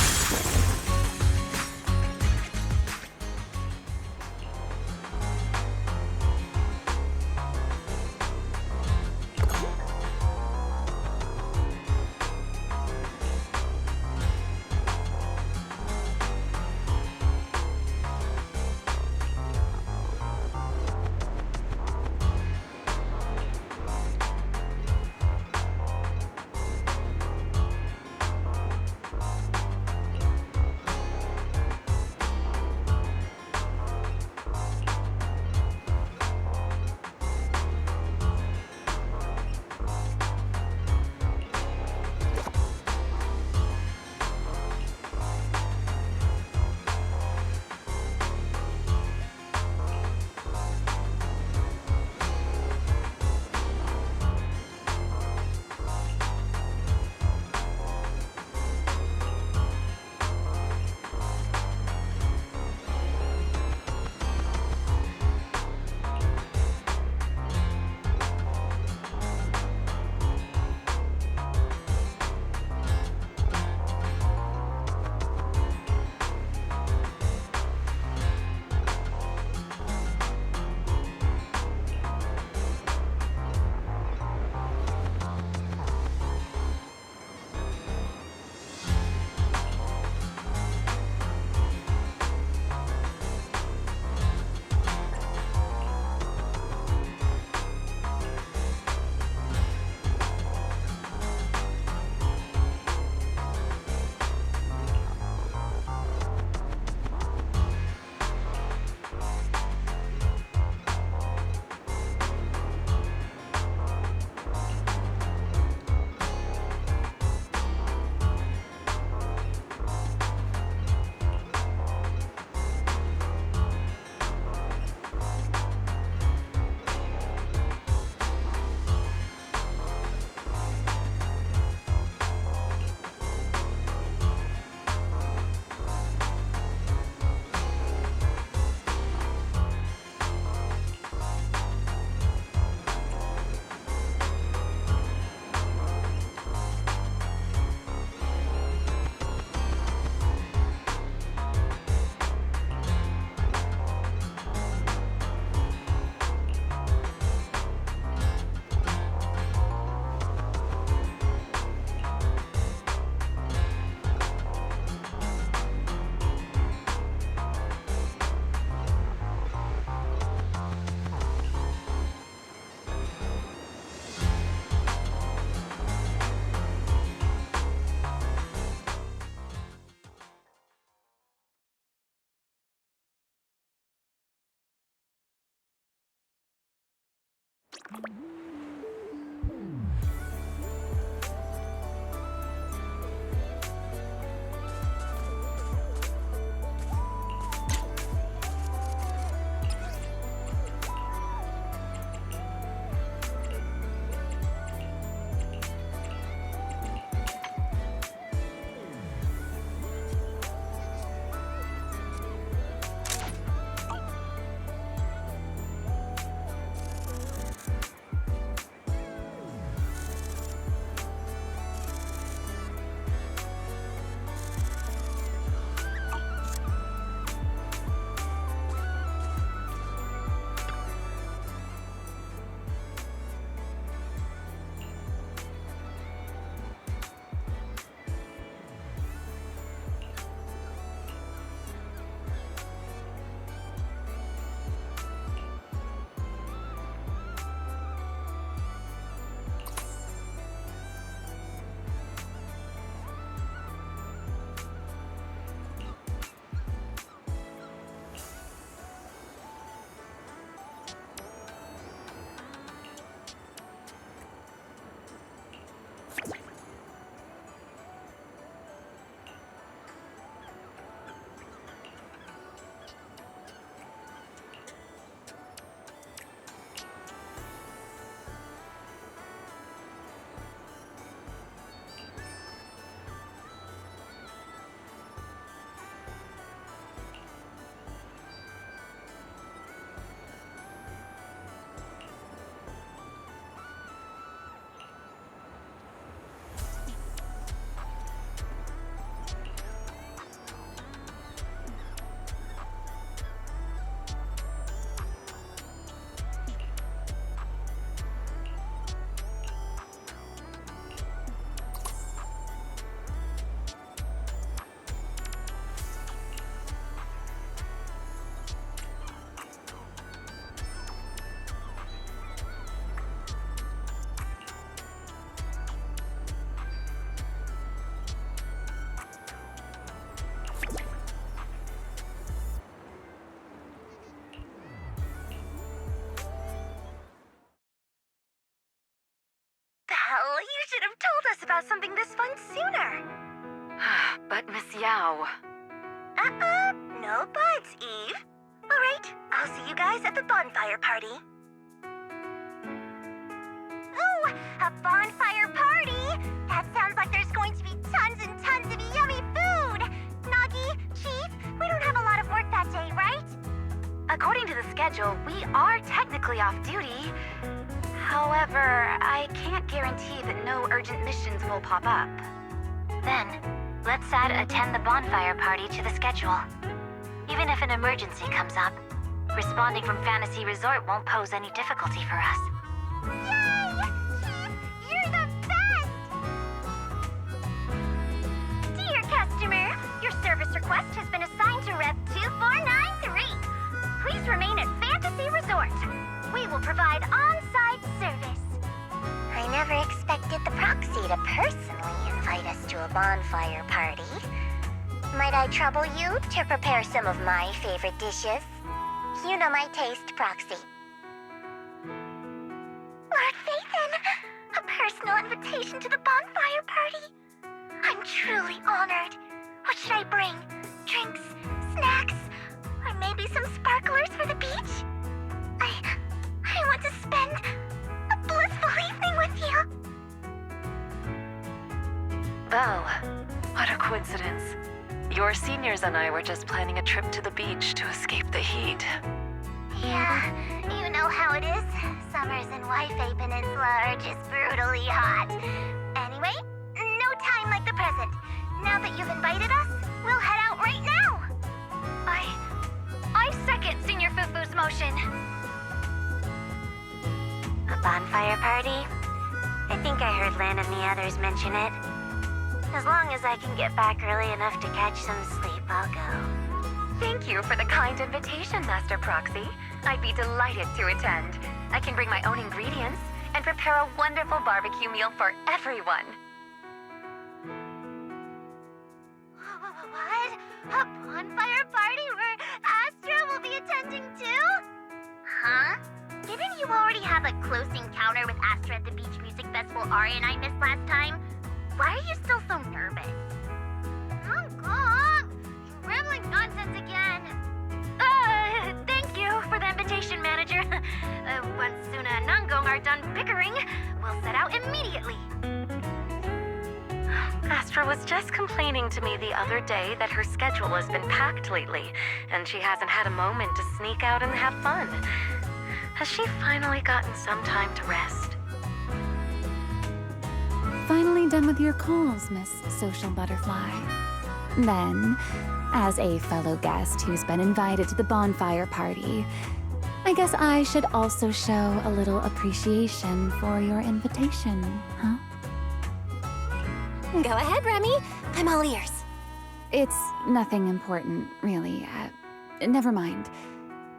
Well, you should have told us about something this fun sooner. But Miss Yao... No buts, Eve. Alright, I'll see you guys at the bonfire party. Oh, a bonfire party? That sounds like there's going to be tons and tons of yummy food! Nagi, Chief, we don't have a lot of work that day, right? According to the schedule, we are technically off duty. However, I can't guarantee that no urgent missions will pop up. Then, let's add attend the bonfire party to the schedule. Even if an emergency comes up, responding from Fantasy Resort won't pose any difficulty for us. Yay! Chief, you're the best! Dear customer, your service request has been assigned to Rep 2493. Please remain at Fantasy Resort. We will provide on-site service. I never expected the Proxy to personally invite us to a bonfire party. Might I trouble you to prepare some of my favorite dishes? You know my taste, Proxy. Lord Phaethon, a personal invitation to the bonfire party. I'm truly honored. What should I bring? Drinks, snacks, or maybe some sparklers for the beach? I want to spend a blissful evening with you. Bo, what a coincidence. Your seniors and I were just planning a trip to the beach to escape the heat. Yeah, you know how it is. Summers in Wi-Fi Peninsula are just brutally hot. Anyway, no time like the present. Now that you've invited us, we'll head out right now. I second Senior Fufu's motion. A bonfire party? I think I heard Lan and the others mention it. As long as I can get back early enough to catch some sleep, I'll go. Thank you for the kind invitation, Master Proxy. I'd be delighted to attend. I can bring my own ingredients and prepare a wonderful barbecue meal for everyone. What? A bonfire party where Astra will be attending too? Huh? Didn't you already have a close encounter with Astra at the Beach Music Festival Ari and I missed last time? Why are you still so nervous? Hong Kong! You're rambling nonsense again! Thank you for the invitation, manager. Once Suna and Nangong are done bickering, we'll set out immediately. Astra was just complaining to me the other day that her schedule has been packed lately, and she hasn't had a moment to sneak out and have fun. Has she finally gotten some time to rest? Finally done with your calls, Miss Social Butterfly. Then, as a fellow guest who's been invited to the bonfire party, I guess I should also show a little appreciation for your invitation, huh? Go ahead, Remy. I'm all ears. It's nothing important, really. Never mind.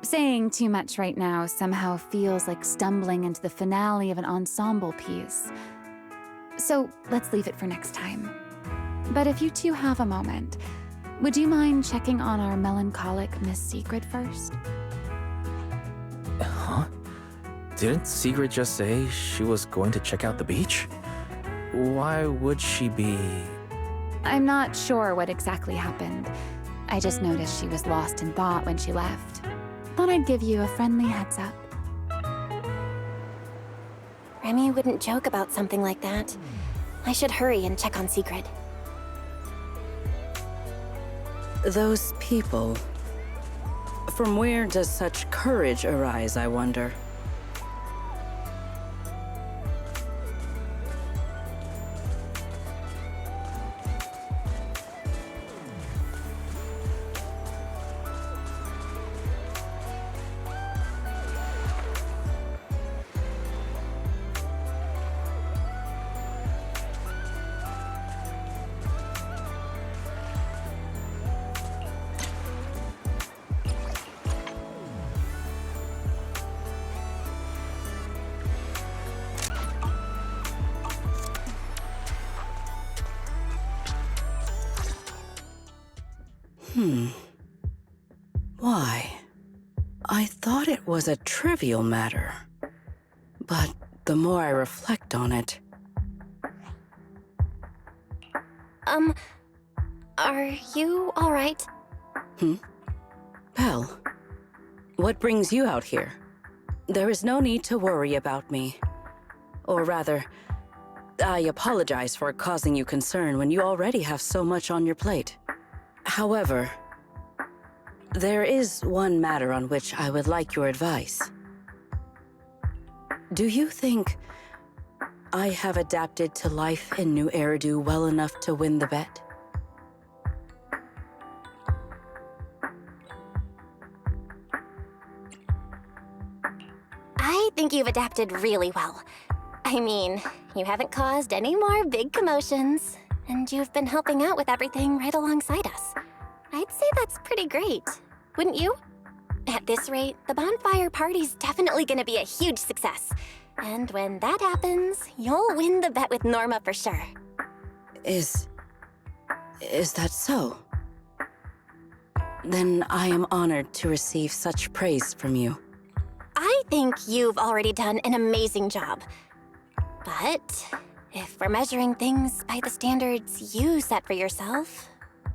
Saying too much right now somehow feels like stumbling into the finale of an ensemble piece. So let's leave it for next time. But if you two have a moment, would you mind checking on our melancholic Miss Sigrid first? Huh? Didn't Sigrid just say she was going to check out the beach? Why would she be... I'm not sure what exactly happened. I just noticed she was lost in thought when she left. Thought I'd give you a friendly heads up. Remy wouldn't joke about something like that. I should hurry and check on Sigrid. Those people... From where does such courage arise, I wonder? Why? I thought it was a trivial matter. But the more I reflect on it... Are you all right? Belle, what brings you out here? There is no need to worry about me. Or rather, I apologize for causing you concern when you already have so much on your plate. However, there is one matter on which I would like your advice. Do you think I have adapted to life in New Eridu well enough to win the bet? I think you've adapted really well. I mean, you haven't caused any more big commotions, and you've been helping out with everything right alongside us. I'd say that's pretty great, wouldn't you? At this rate, the bonfire party's definitely gonna be a huge success. And when that happens, you'll win the bet with Norma for sure. Is that so? Then I am honored to receive such praise from you. I think you've already done an amazing job. But if we're measuring things by the standards you set for yourself,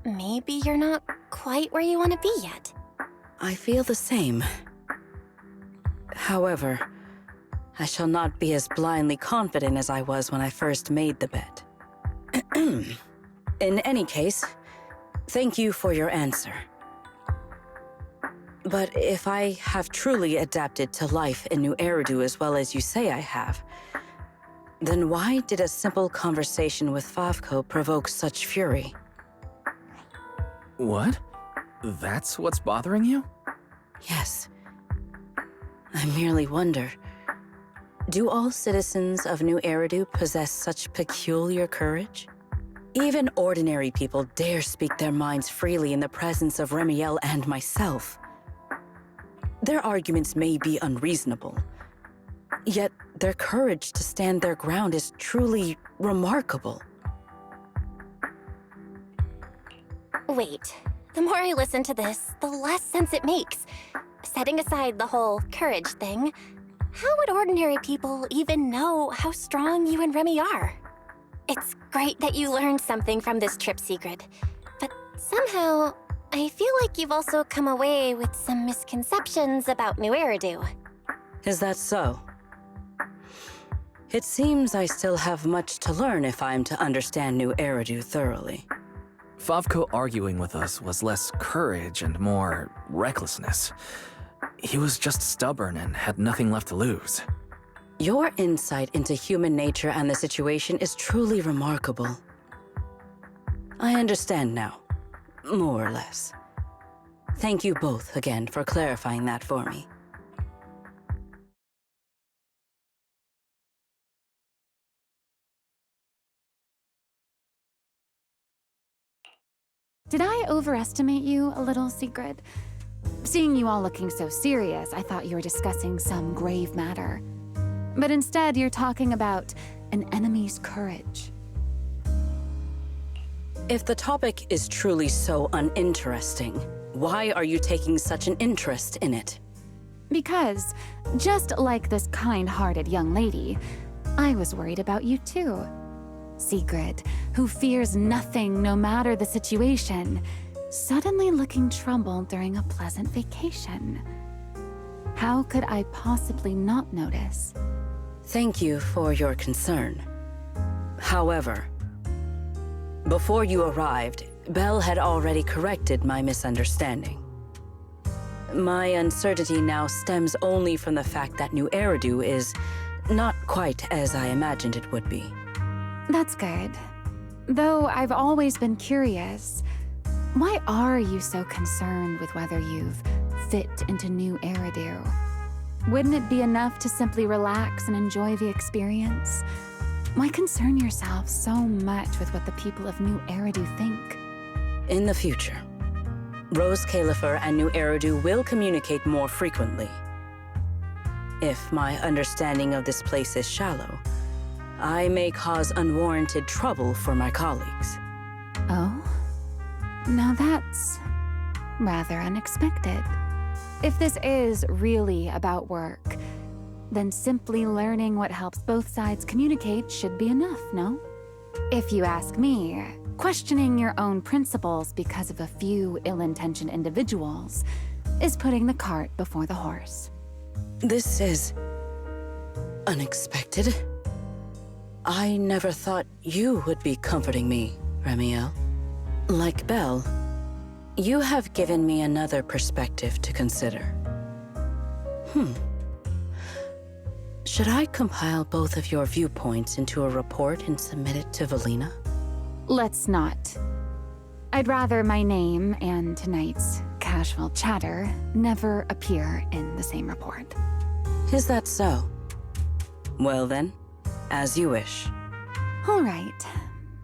maybe you're not quite where you want to be yet. I feel the same. However, I shall not be as blindly confident as I was when I first made the bet. In any case, thank you for your answer. But if I have truly adapted to life in New Eridu as well as you say I have, then why did a simple conversation with Favko provoke such fury? What? That's what's bothering you? Yes. I merely wonder, do all citizens of New Eridu possess such peculiar courage? Even ordinary people dare speak their minds freely in the presence of Remielle and myself. Their arguments may be unreasonable, yet their courage to stand their ground is truly remarkable. Wait, the more I listen to this, the less sense it makes. Setting aside the whole courage thing, how would ordinary people even know how strong you and Remy are? It's great that you learned something from this trip, Sigrid. But somehow, I feel like you've also come away with some misconceptions about New Eridu. Is that so? It seems I still have much to learn if I'm to understand New Eridu thoroughly. Favko arguing with us was less courage and more recklessness. He was just stubborn and had nothing left to lose. Your insight into human nature and the situation is truly remarkable. I understand now, more or less. Thank you both again for clarifying that for me. Did I overestimate you a little, Sigrid? Seeing you all looking so serious, I thought you were discussing some grave matter. But instead, you're talking about an enemy's courage. If the topic is truly so uninteresting, why are you taking such an interest in it? Because, just like this kind-hearted young lady, I was worried about you too. Sigrid, who fears nothing no matter the situation, suddenly looking troubled during a pleasant vacation. How could I possibly not notice? Thank you for your concern. However, before you arrived, Belle had already corrected my misunderstanding. My uncertainty now stems only from the fact that New Eridu is not quite as I imagined it would be. That's good. Though I've always been curious, why are you so concerned with whether you've fit into New Eridu? Wouldn't it be enough to simply relax and enjoy the experience? Why concern yourself so much with what the people of New Eridu think? In the future, Rose Califer and New Eridu will communicate more frequently. If my understanding of this place is shallow, I may cause unwarranted trouble for my colleagues. Oh? Now that's rather unexpected. If this is really about work, then simply learning what helps both sides communicate should be enough, no? If you ask me, questioning your own principles because of a few ill-intentioned individuals is putting the cart before the horse. This is unexpected. I never thought you would be comforting me, Remielle. Like Belle, you have given me another perspective to consider. Should I compile both of your viewpoints into a report and submit it to Valina? Let's not. I'd rather my name and tonight's casual chatter never appear in the same report. Is that so? Well then, as you wish. All right.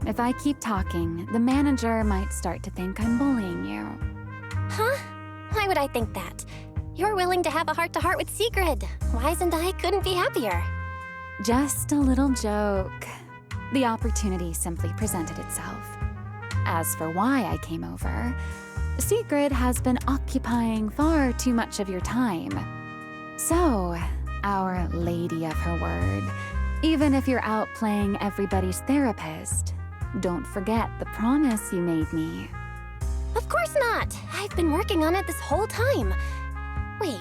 If I keep talking, the manager might start to think I'm bullying you. Huh? Why would I think that? You're willing to have a heart-to-heart with Sigrid. Wise and I couldn't be happier. Just a little joke. The opportunity simply presented itself. As for why I came over, Sigrid has been occupying far too much of your time. So, our lady of her word, even if you're out playing everybody's therapist, don't forget the promise you made me. Of course not. I've been working on it this whole time. Wait,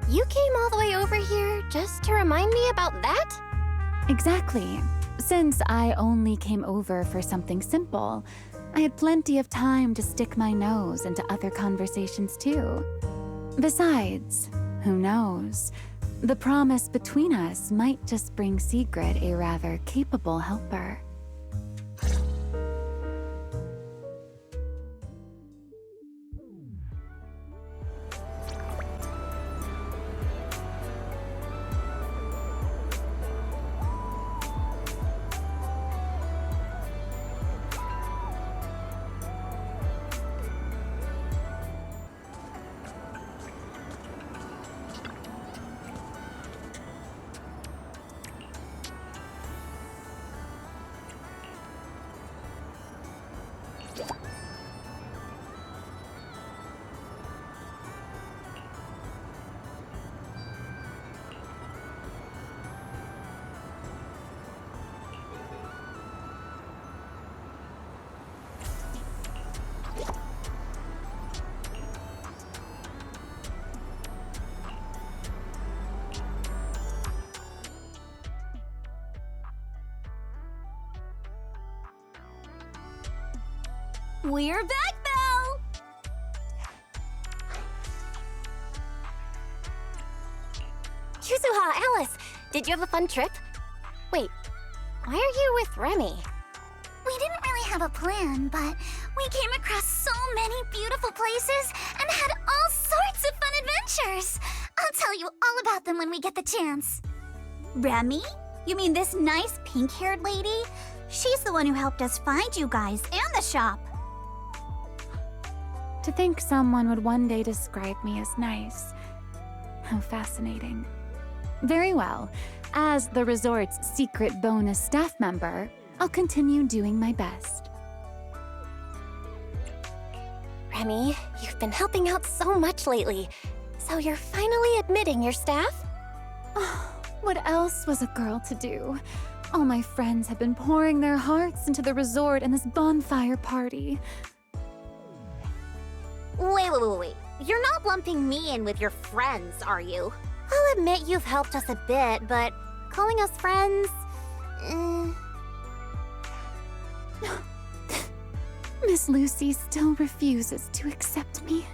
you came all the way over here just to remind me about that? Exactly. Since I only came over for something simple, I had plenty of time to stick my nose into other conversations too. Besides, who knows? The promise between us might just bring Sigrid a rather capable helper. We're back, Belle! Yuzuha, Alice, did you have a fun trip? Wait, why are you with Remy? We didn't really have a plan, but we came across so many beautiful places and had all sorts of fun adventures. I'll tell you all about them when we get the chance. Remy? You mean this nice pink-haired lady? She's the one who helped us find you guys and the shop. To think someone would one day describe me as nice. How fascinating. Very well. As the resort's secret bonus staff member, I'll continue doing my best. Remy, you've been helping out so much lately. So you're finally admitting your staff? Oh, what else was a girl to do? All my friends have been pouring their hearts into the resort and this bonfire party. Wait. You're not lumping me in with your friends, are you? I'll admit you've helped us a bit, but calling us friends... Miss Lucy still refuses to accept me.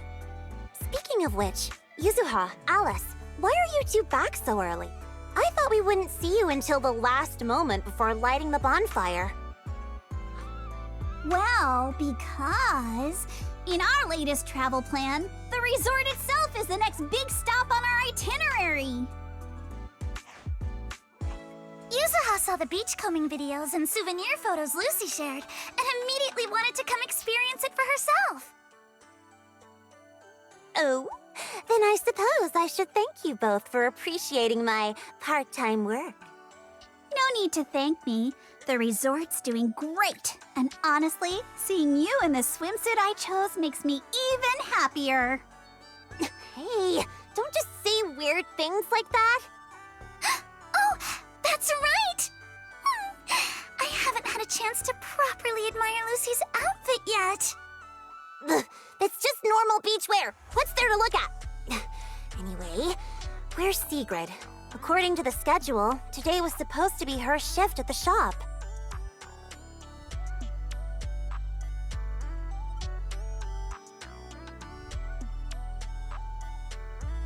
Speaking of which, Yuzuha, Alice, why are you two back so early? I thought we wouldn't see you until the last moment before lighting the bonfire. Well, because in our latest travel plan, the resort itself is the next big stop on our itinerary. Yuzuha saw the beachcombing videos and souvenir photos Lucy shared and immediately wanted to come experience it for herself. Oh, then I suppose I should thank you both for appreciating my part-time work. No need to thank me. The resort's doing great. And honestly, seeing you in the swimsuit I chose makes me even happier. Hey, don't just say weird things like that. Oh, that's right! I haven't had a chance to properly admire Lucy's outfit yet. Ugh, it's just normal beachwear. What's there to look at? Anyway, where's Sigrid? According to the schedule, today was supposed to be her shift at the shop.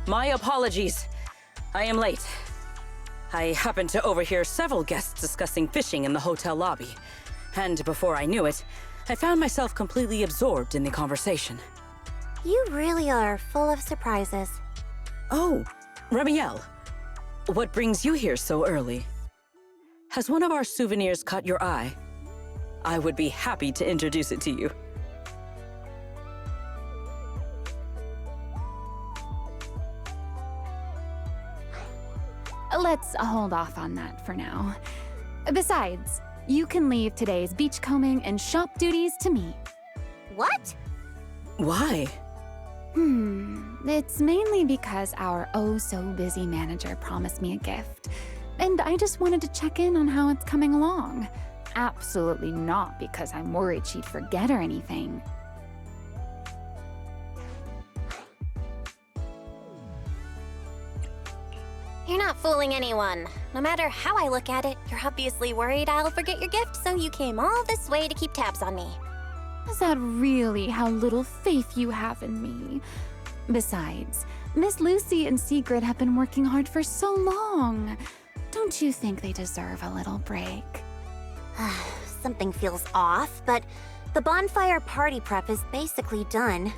My apologies. I am late. I happened to overhear several guests discussing fishing in the hotel lobby. And before I knew it, I found myself completely absorbed in the conversation. You really are full of surprises. Oh, Remielle. What brings you here so early? Has one of our souvenirs caught your eye? I would be happy to introduce it to you. Let's hold off on that for now. Besides, you can leave today's beachcombing and shop duties to me. What? Why? It's mainly because our oh-so-busy manager promised me a gift, and I just wanted to check in on how it's coming along. Absolutely not because I'm worried she'd forget or anything. You're not fooling anyone. No matter how I look at it, you're obviously worried I'll forget your gift, so you came all this way to keep tabs on me. Is that really how little faith you have in me? Besides, Miss Lucy and Sigrid have been working hard for so long. Don't you think they deserve a little break? Something feels off, but the bonfire party prep is basically done.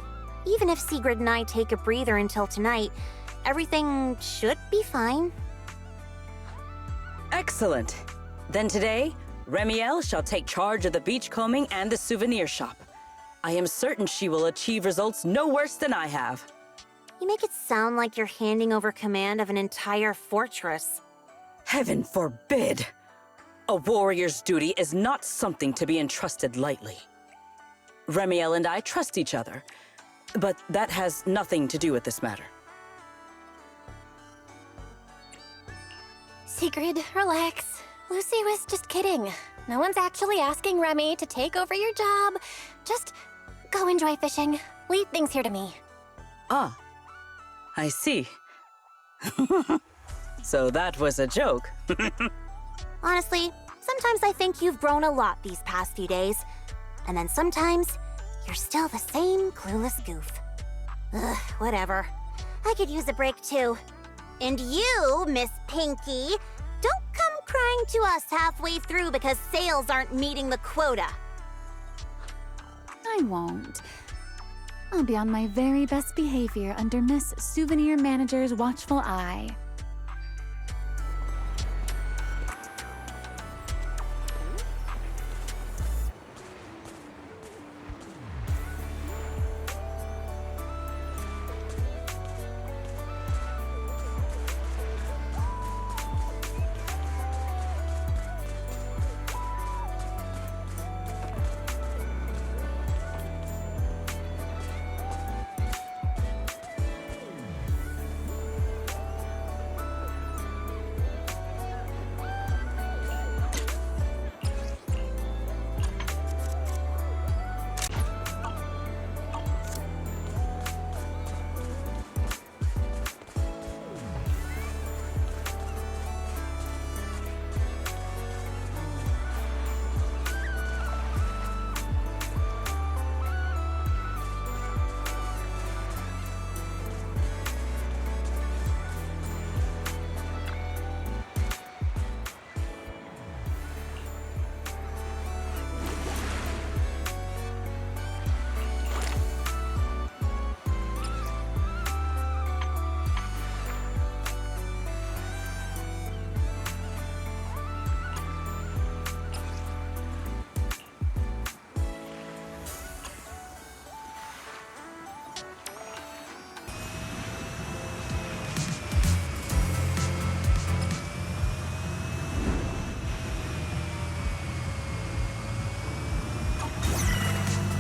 Even if Sigrid and I take a breather until tonight, everything should be fine. Excellent. Then today, Remielle shall take charge of the beachcombing and the souvenir shop. I am certain she will achieve results no worse than I have. You make it sound like you're handing over command of an entire fortress. Heaven forbid! A warrior's duty is not something to be entrusted lightly. Remielle and I trust each other, but that has nothing to do with this matter. Sigrid, relax. Lucy was just kidding. No one's actually asking Remy to take over your job. Just go enjoy fishing. Leave things here to me. Ah, I see. So that was a joke. Honestly, sometimes I think you've grown a lot these past few days. And then sometimes, you're still the same clueless goof. Ugh, whatever. I could use a break too. And you, Miss Pinky, don't come crying to us halfway through because sales aren't meeting the quota. I won't. I'll be on my very best behavior under Miss Souvenir Manager's watchful eye.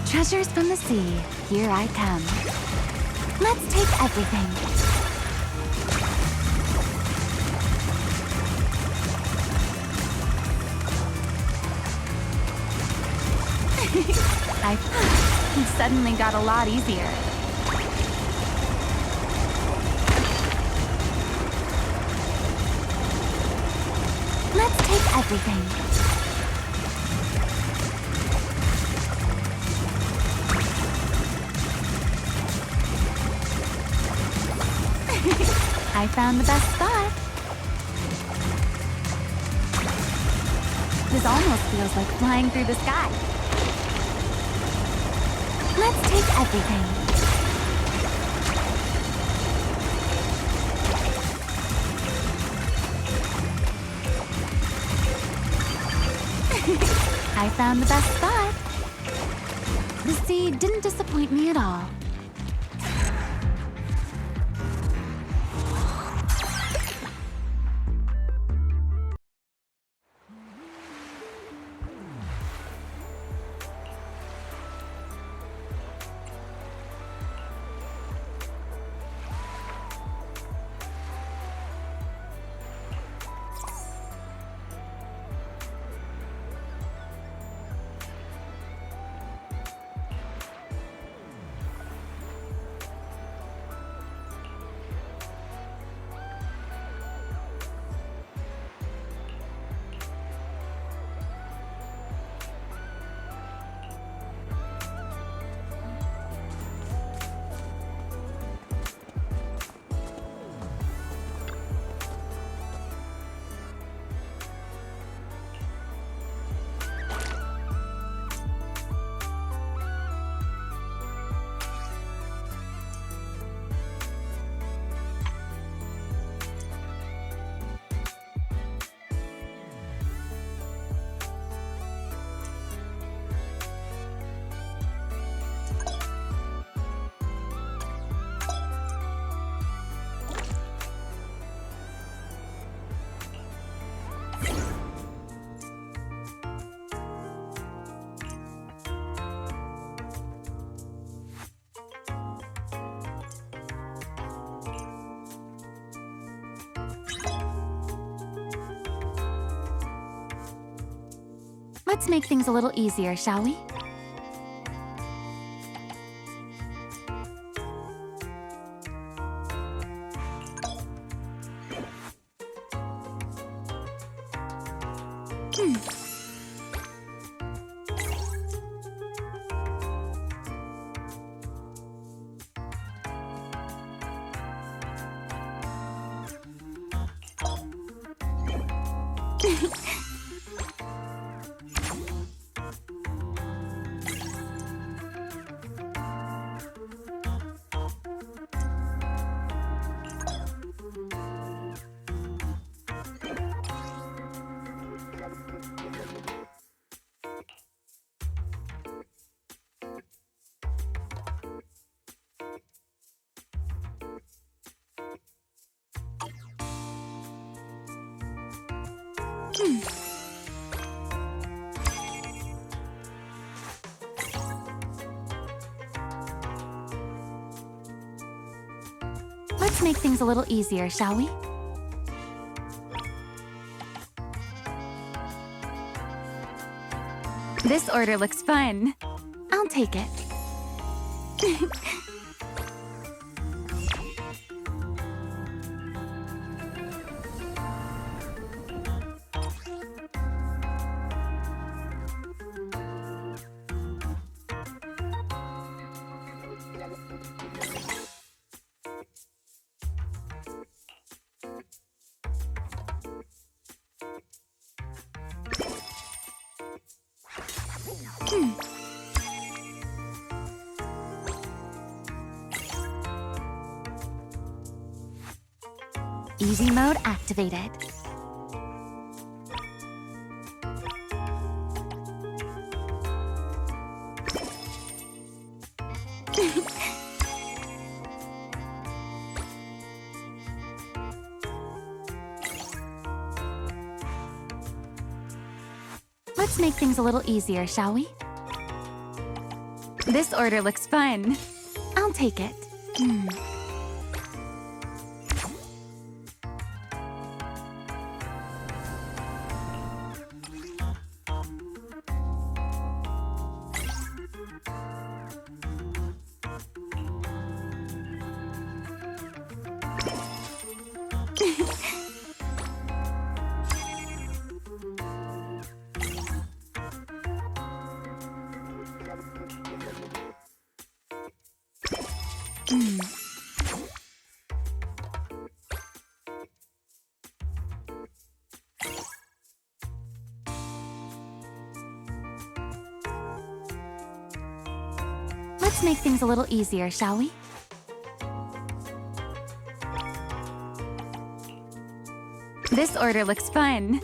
Treasures from the sea, here I come. Let's take everything. It suddenly got a lot easier. Let's take everything. I found the best spot. This almost feels like flying through the sky. Let's take everything. I found the best spot. The sea didn't disappoint me at all. Let's make things a little easier, shall we? Let's make things a little easier, shall we? This order looks fun. I'll take it. Easy mode activated. Let's make things a little easier, shall we? This order looks fun. I'll take it. Let's make things a little easier, shall we? This order looks fun.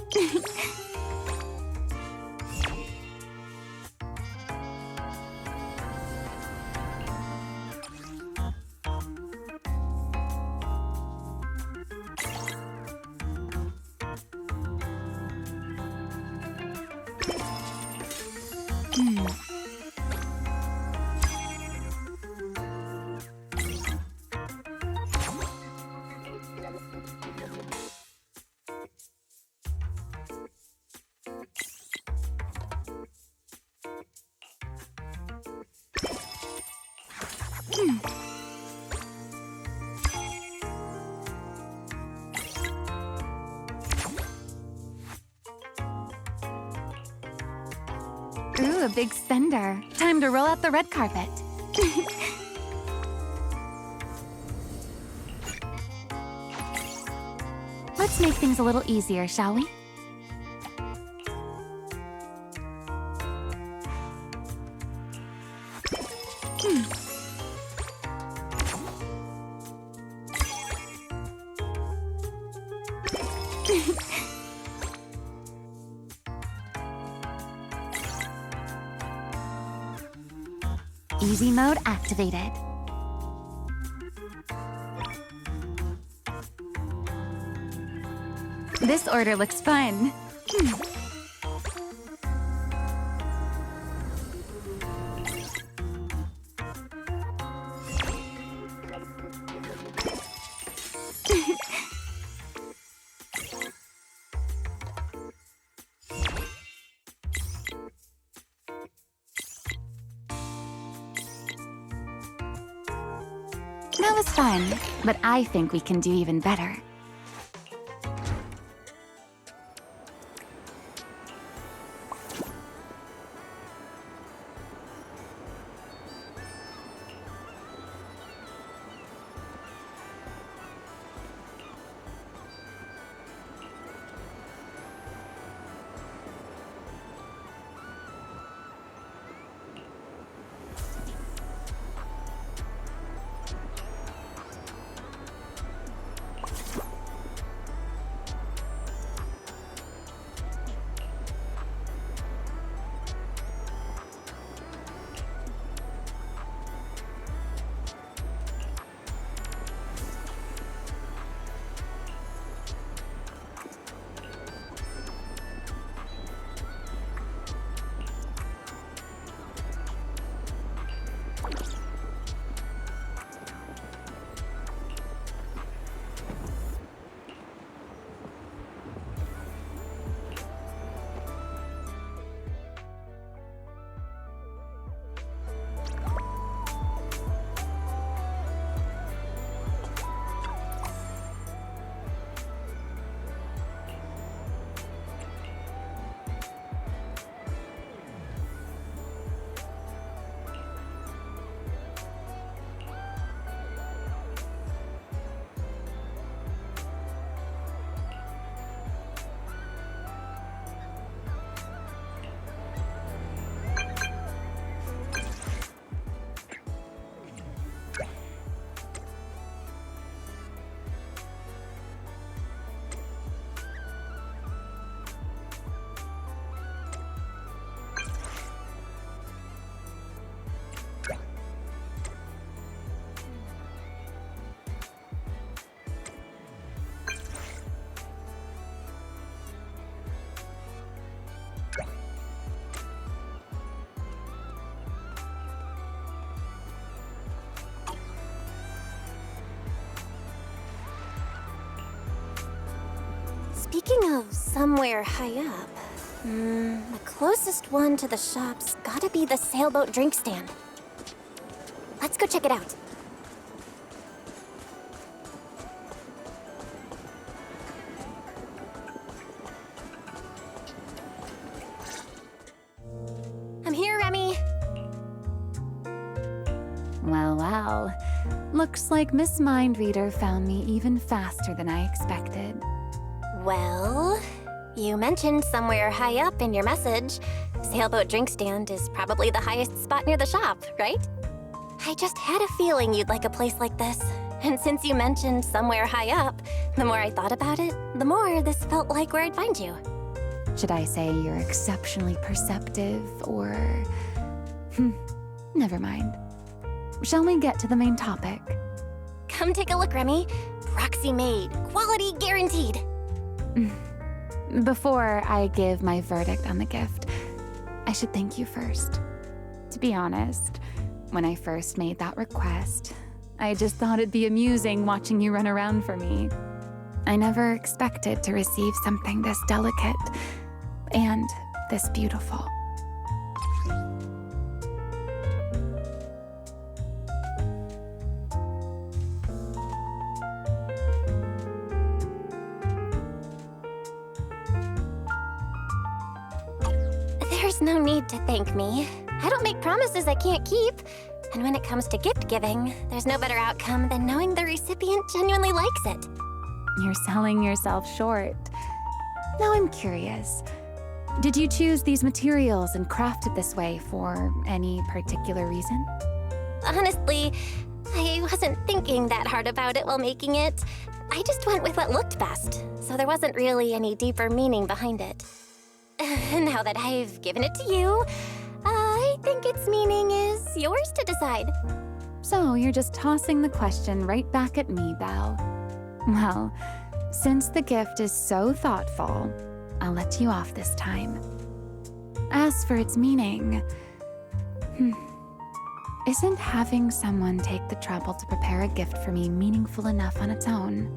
Ooh, a big spender. Time to roll out the red carpet. Let's make things a little easier, shall we? Easy mode activated. This order looks fun. That was fun, but I think we can do even better. Speaking of somewhere high up, the closest one to the shop's gotta be the sailboat drink stand. Let's go check it out. I'm here, Remy. Well. Looks like Miss Mindreader found me even faster than I expected. Well, you mentioned somewhere high up in your message. Sailboat drink stand is probably the highest spot near the shop, right? I just had a feeling you'd like a place like this. And since you mentioned somewhere high up, the more I thought about it, the more this felt like where I'd find you. Should I say you're exceptionally perceptive, or... never mind. Shall we get to the main topic? Come take a look, Remy. Proxy made. Quality guaranteed. Before I give my verdict on the gift, I should thank you first. To be honest, when I first made that request, I just thought it'd be amusing watching you run around for me. I never expected to receive something this delicate and this beautiful. There's no need to thank me. I don't make promises I can't keep. And when it comes to gift giving, there's no better outcome than knowing the recipient genuinely likes it. You're selling yourself short. Now I'm curious. Did you choose these materials and craft it this way for any particular reason? Honestly, I wasn't thinking that hard about it while making it. I just went with what looked best, so there wasn't really any deeper meaning behind it. Now that I've given it to you, I think its meaning is yours to decide. So you're just tossing the question right back at me, Belle. Well, since the gift is so thoughtful, I'll let you off this time. As for its meaning, isn't having someone take the trouble to prepare a gift for me meaningful enough on its own?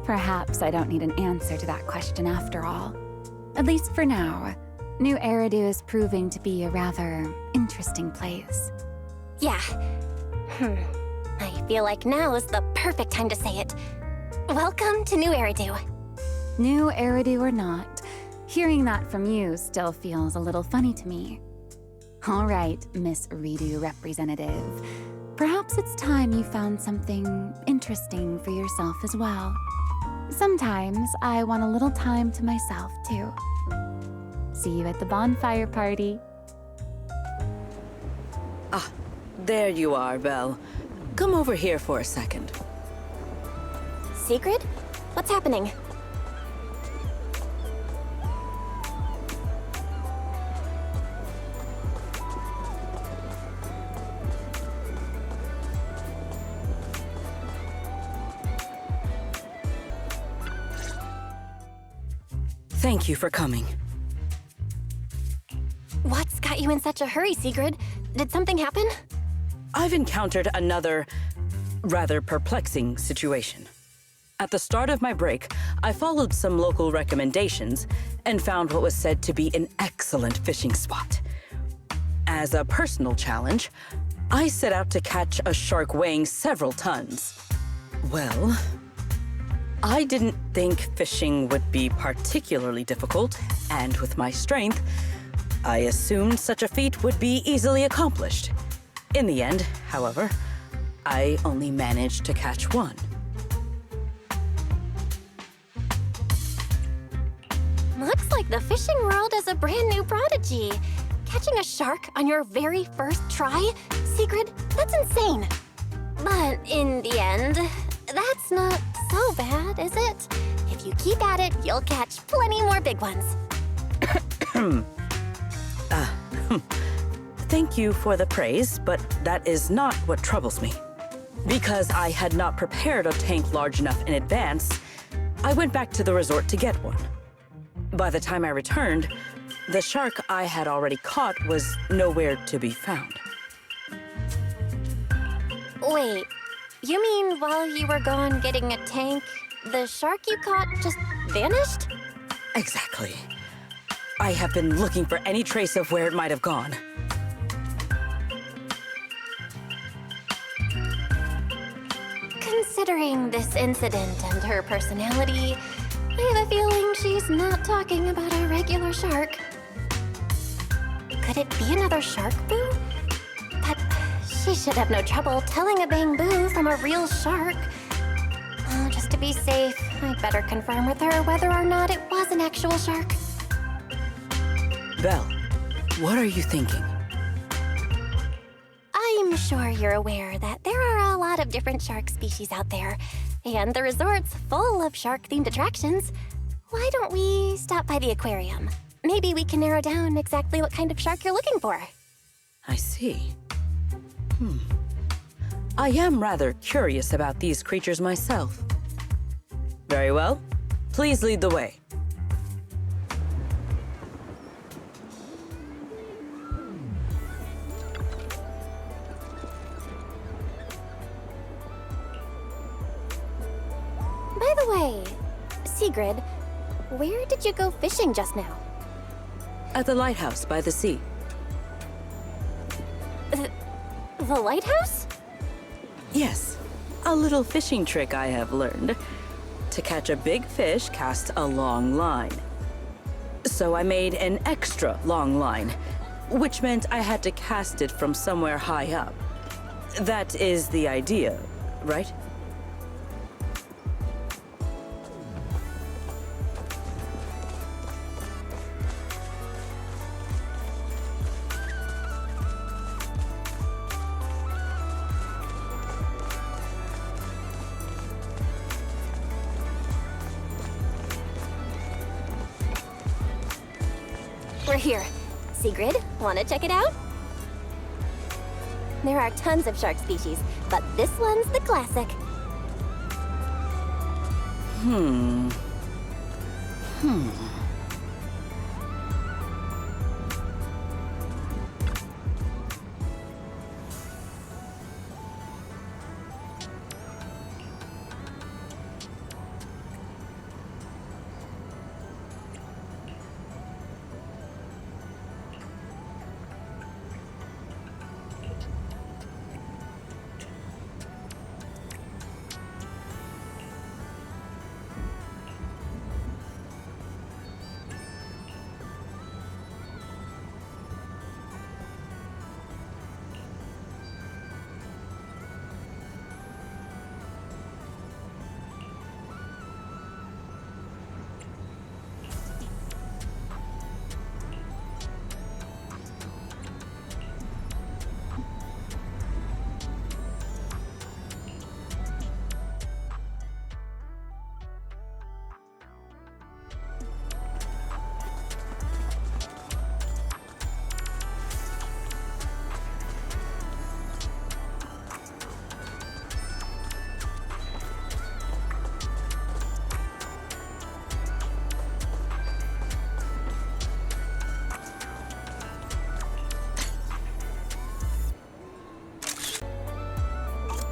Perhaps I don't need an answer to that question after all. At least for now. New Eridu is proving to be a rather interesting place. Yeah. I feel like now is the perfect time to say it. Welcome to New Eridu. New Eridu or not, hearing that from you still feels a little funny to me. All right, Miss Redo representative. Perhaps it's time you found something interesting for yourself as well. Sometimes I want a little time to myself, too. See you at the bonfire party. Ah, there you are, Belle. Come over here for a second. Sigrid? What's happening? Thank you for coming. What's got you in such a hurry, Sigrid? Did something happen? I've encountered another rather perplexing situation. At the start of my break, I followed some local recommendations and found what was said to be an excellent fishing spot. As a personal challenge, I set out to catch a shark weighing several tons. Well, I didn't think fishing would be particularly difficult, and with my strength, I assumed such a feat would be easily accomplished. In the end, however, I only managed to catch one. Looks like the fishing world is a brand new prodigy. Catching a shark on your very first try? Sigrid, that's insane. But in the end, that's not so bad, is it? If you keep at it, you'll catch plenty more big ones. Thank you for the praise, but that is not what troubles me. Because I had not prepared a tank large enough in advance, I went back to the resort to get one. By the time I returned, the shark I had already caught was nowhere to be found. Wait, you mean while you were gone getting a tank, The shark you caught just vanished? Exactly. I have been looking for any trace of where it might have gone. Considering this incident and her personality, I have a feeling she's not talking about a regular shark. Could it be another shark boo? But she should have no trouble telling a bamboo from a real shark. Oh, just to be safe, I'd better confirm with her whether or not it was an actual shark. Belle, what are you thinking? I'm sure you're aware that there are a lot of different shark species out there, and the resort's full of shark-themed attractions. Why don't we stop by the aquarium? Maybe we can narrow down exactly what kind of shark you're looking for. I see. I am rather curious about these creatures myself. Very well. Please lead the way. By the way, Sigrid, where did you go fishing just now? At the lighthouse by the sea. The lighthouse? Yes, a little fishing trick I have learned. To catch a big fish, cast a long line. So I made an extra long line, which meant I had to cast it from somewhere high up. That is the idea, right? We're here. Sigrid, wanna check it out? There are tons of shark species, but this one's the classic.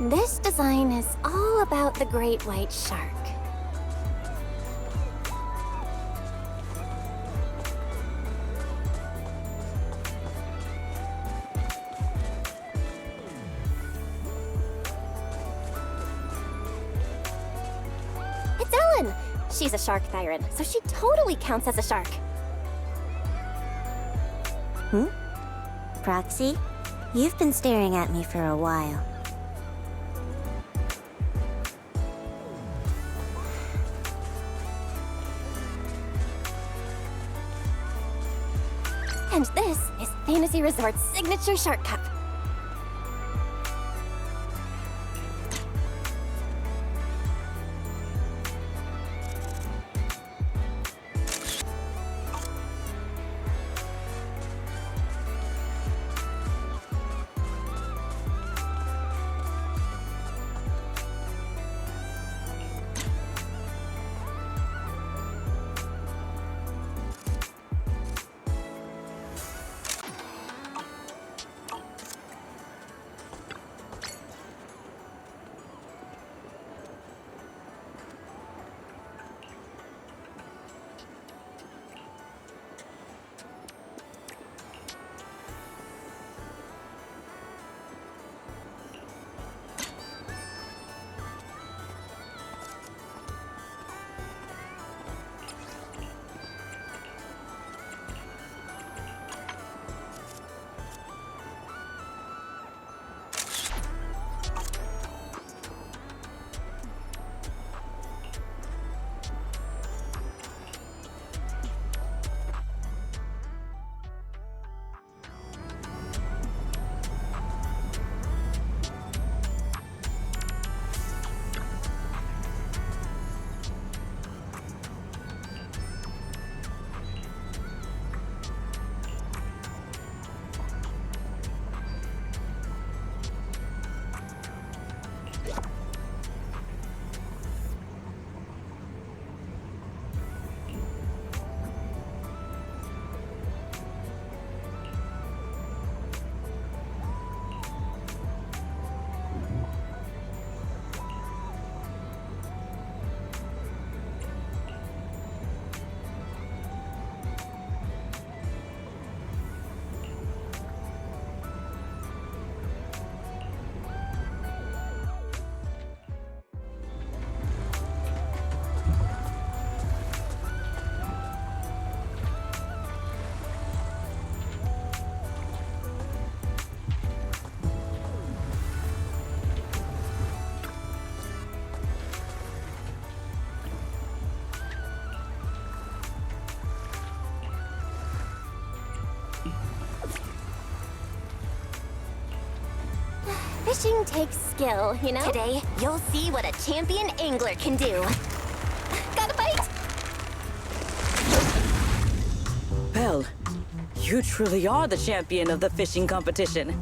This design is all about the great white shark. It's Ellen! She's a shark siren, so she totally counts as a shark. Proxy? You've been staring at me for a while. And this is Fantasy Resort's signature shark cup. Fishing takes skill, you know? Today, you'll see what a champion angler can do. Got a bite? Belle, you truly are the champion of the fishing competition.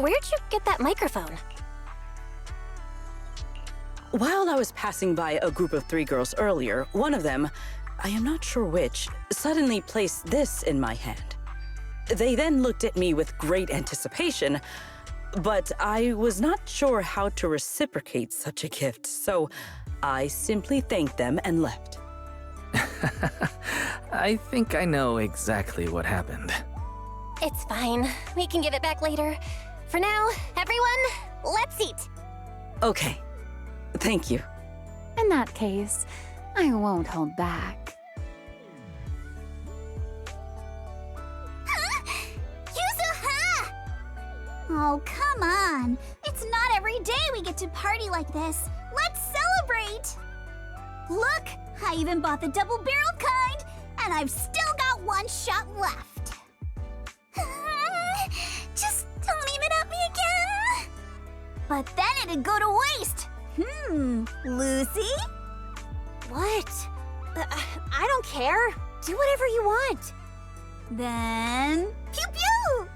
where'd you get that microphone? While I was passing by a group of 3 girls earlier, one of them, I am not sure which, suddenly placed this in my hand. They then looked at me with great anticipation, but I was not sure how to reciprocate such a gift, so I simply thanked them and left. I think I know exactly what happened. It's fine. We can give it back later. For now, everyone, let's eat. Okay. Thank you. In that case, I won't hold back. Yuzuha! Oh, come on. It's not every day we get to party like this. Let's celebrate! Look, I even bought the double-barreled kind, and I've still got 1 shot left. Just don't aim it at me again. But then it'd go to waste. Lucy? What? I don't care. Do whatever you want. Then, pew-pew!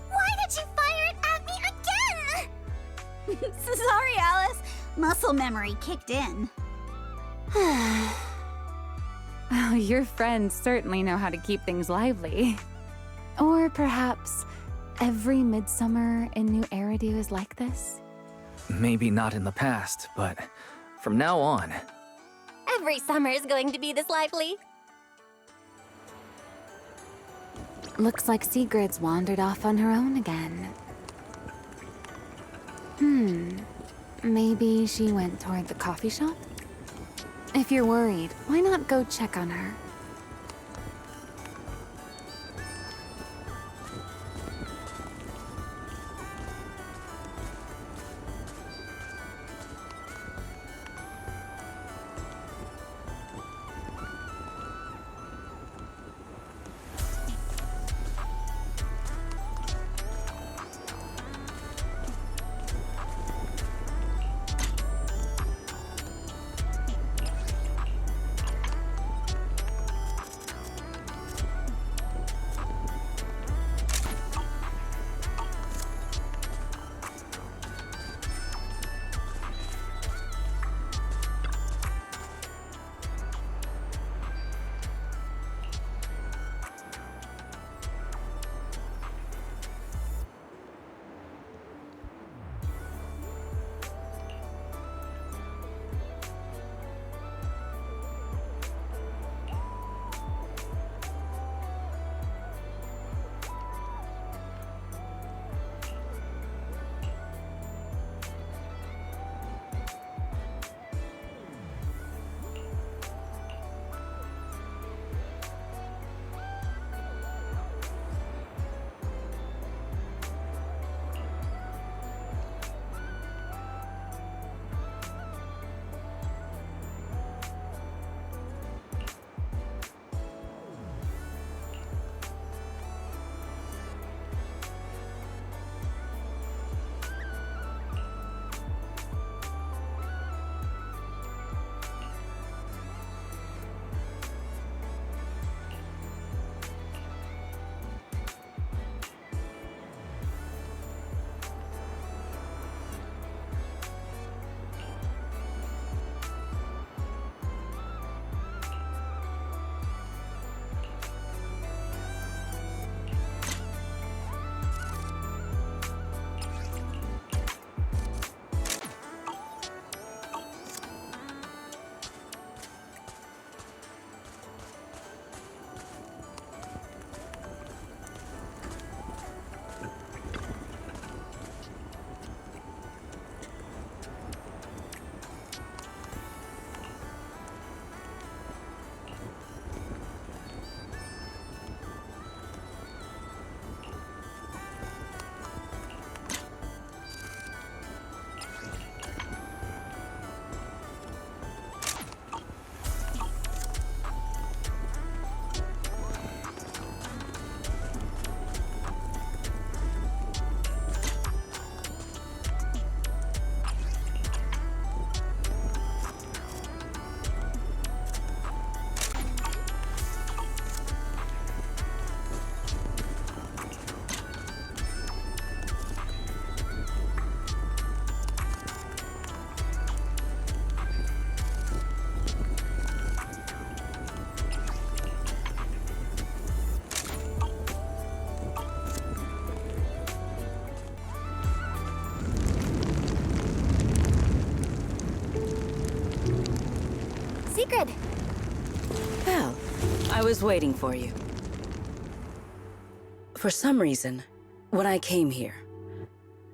Why did you fire it at me again? Sorry, Alice. Muscle memory kicked in. Oh, your friends certainly know how to keep things lively. Or perhaps every midsummer in New Eridu is like this? Maybe not in the past, but from now on. Every summer is going to be this lively. Looks like Sigrid's wandered off on her own again. Maybe she went toward the coffee shop? If you're worried, why not go check on her? Sigrid. Well, I was waiting for you. For some reason, when I came here,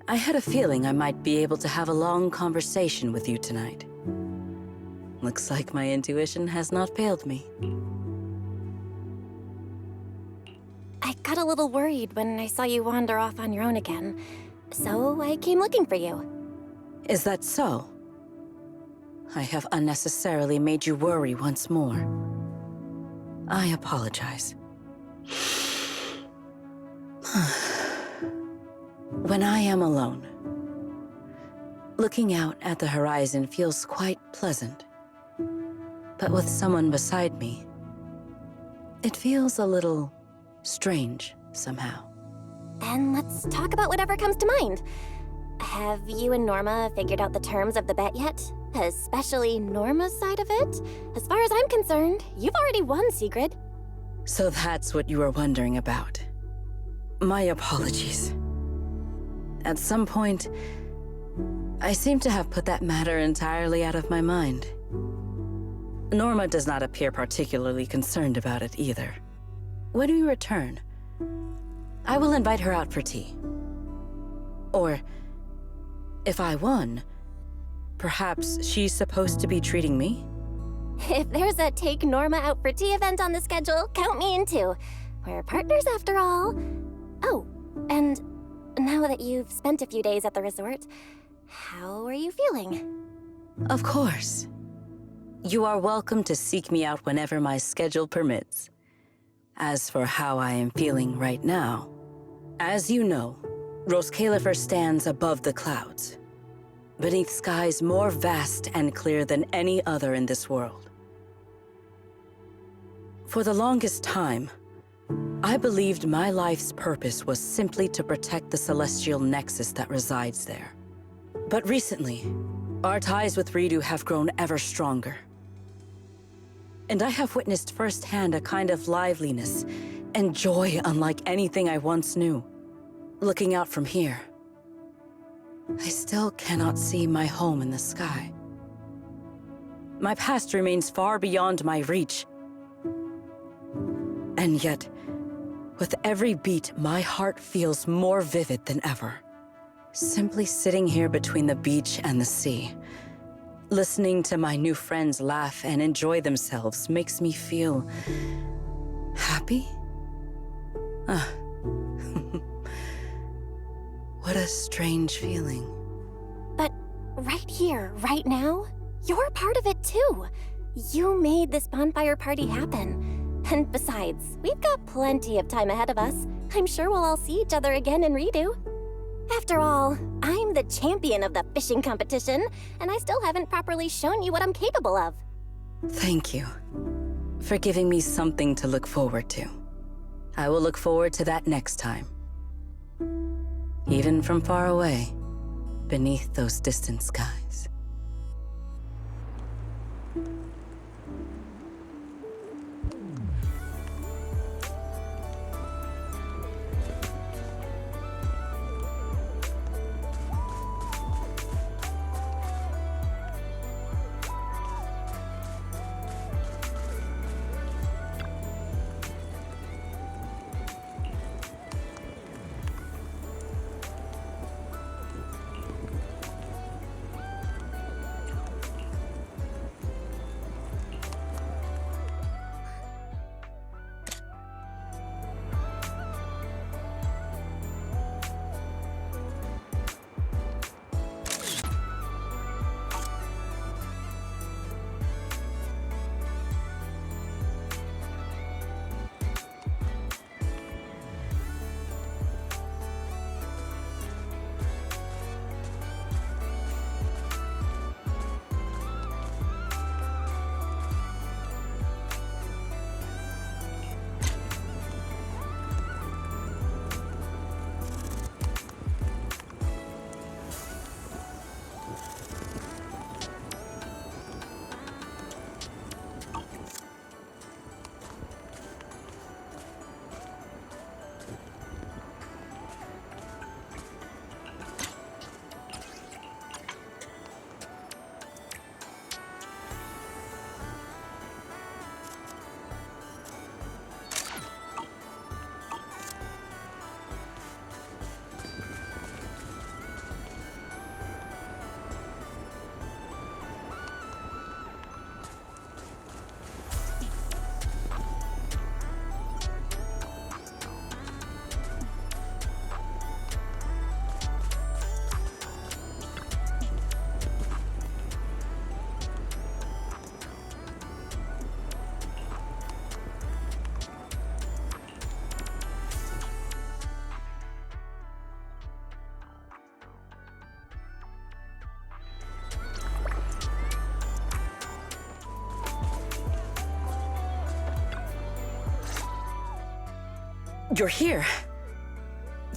I had a feeling I might be able to have a long conversation with you tonight. Looks like my intuition has not failed me. I got a little worried when I saw you wander off on your own again, so I came looking for you. Is that so? I have unnecessarily made you worry once more. I apologize. When I am alone, looking out at the horizon feels quite pleasant. But with someone beside me, it feels a little strange somehow. Then let's talk about whatever comes to mind. Have you and Norma figured out the terms of the bet yet? Especially Norma's side of it? As far as I'm concerned, you've already won, Sigrid. So that's what you were wondering about. My apologies. At some point, I seem to have put that matter entirely out of my mind. Norma does not appear particularly concerned about it either. When we return, I will invite her out for tea. Or, if I won, perhaps she's supposed to be treating me? If there's a Take Norma Out for Tea event on the schedule, count me in too. We're partners after all. Oh, and now that you've spent a few days at the resort, how are you feeling? Of course. You are welcome to seek me out whenever my schedule permits. As for how I am feeling right now, as you know, Rose stands above the clouds, beneath skies more vast and clear than any other in this world. For the longest time, I believed my life's purpose was simply to protect the celestial nexus that resides there. But recently, our ties with Redo have grown ever stronger. And I have witnessed firsthand a kind of liveliness and joy unlike anything I once knew. Looking out from here, I still cannot see my home in the sky. My past remains far beyond my reach. And yet, with every beat, my heart feels more vivid than ever. Simply sitting here between the beach and the sea, listening to my new friends laugh and enjoy themselves makes me feel happy? What a strange feeling. But right here, right now, you're part of it too. You made this bonfire party happen. And besides, we've got plenty of time ahead of us. I'm sure we'll all see each other again in Redo. After all, I'm the champion of the fishing competition, and I still haven't properly shown you what I'm capable of. Thank you for giving me something to look forward to. I will look forward to that next time. Even from far away, beneath those distant skies. You're here.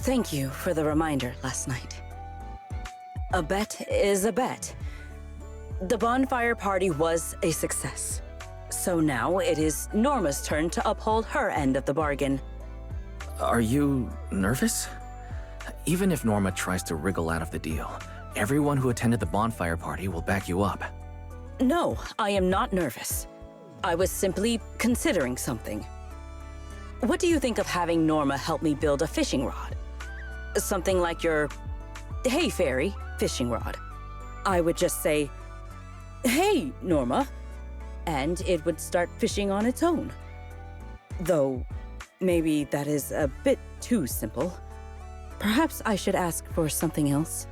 Thank you for the reminder last night. A bet is a bet. The bonfire party was a success. So now it is Norma's turn to uphold her end of the bargain. Are you nervous? Even if Norma tries to wriggle out of the deal, everyone who attended the bonfire party will back you up. No, I am not nervous. I was simply considering something. What do you think of having Norma help me build a fishing rod? Something like your Hey Fairy fishing rod. I would just say, "Hey, Norma," and it would start fishing on its own. Though, maybe that is a bit too simple. Perhaps I should ask for something else.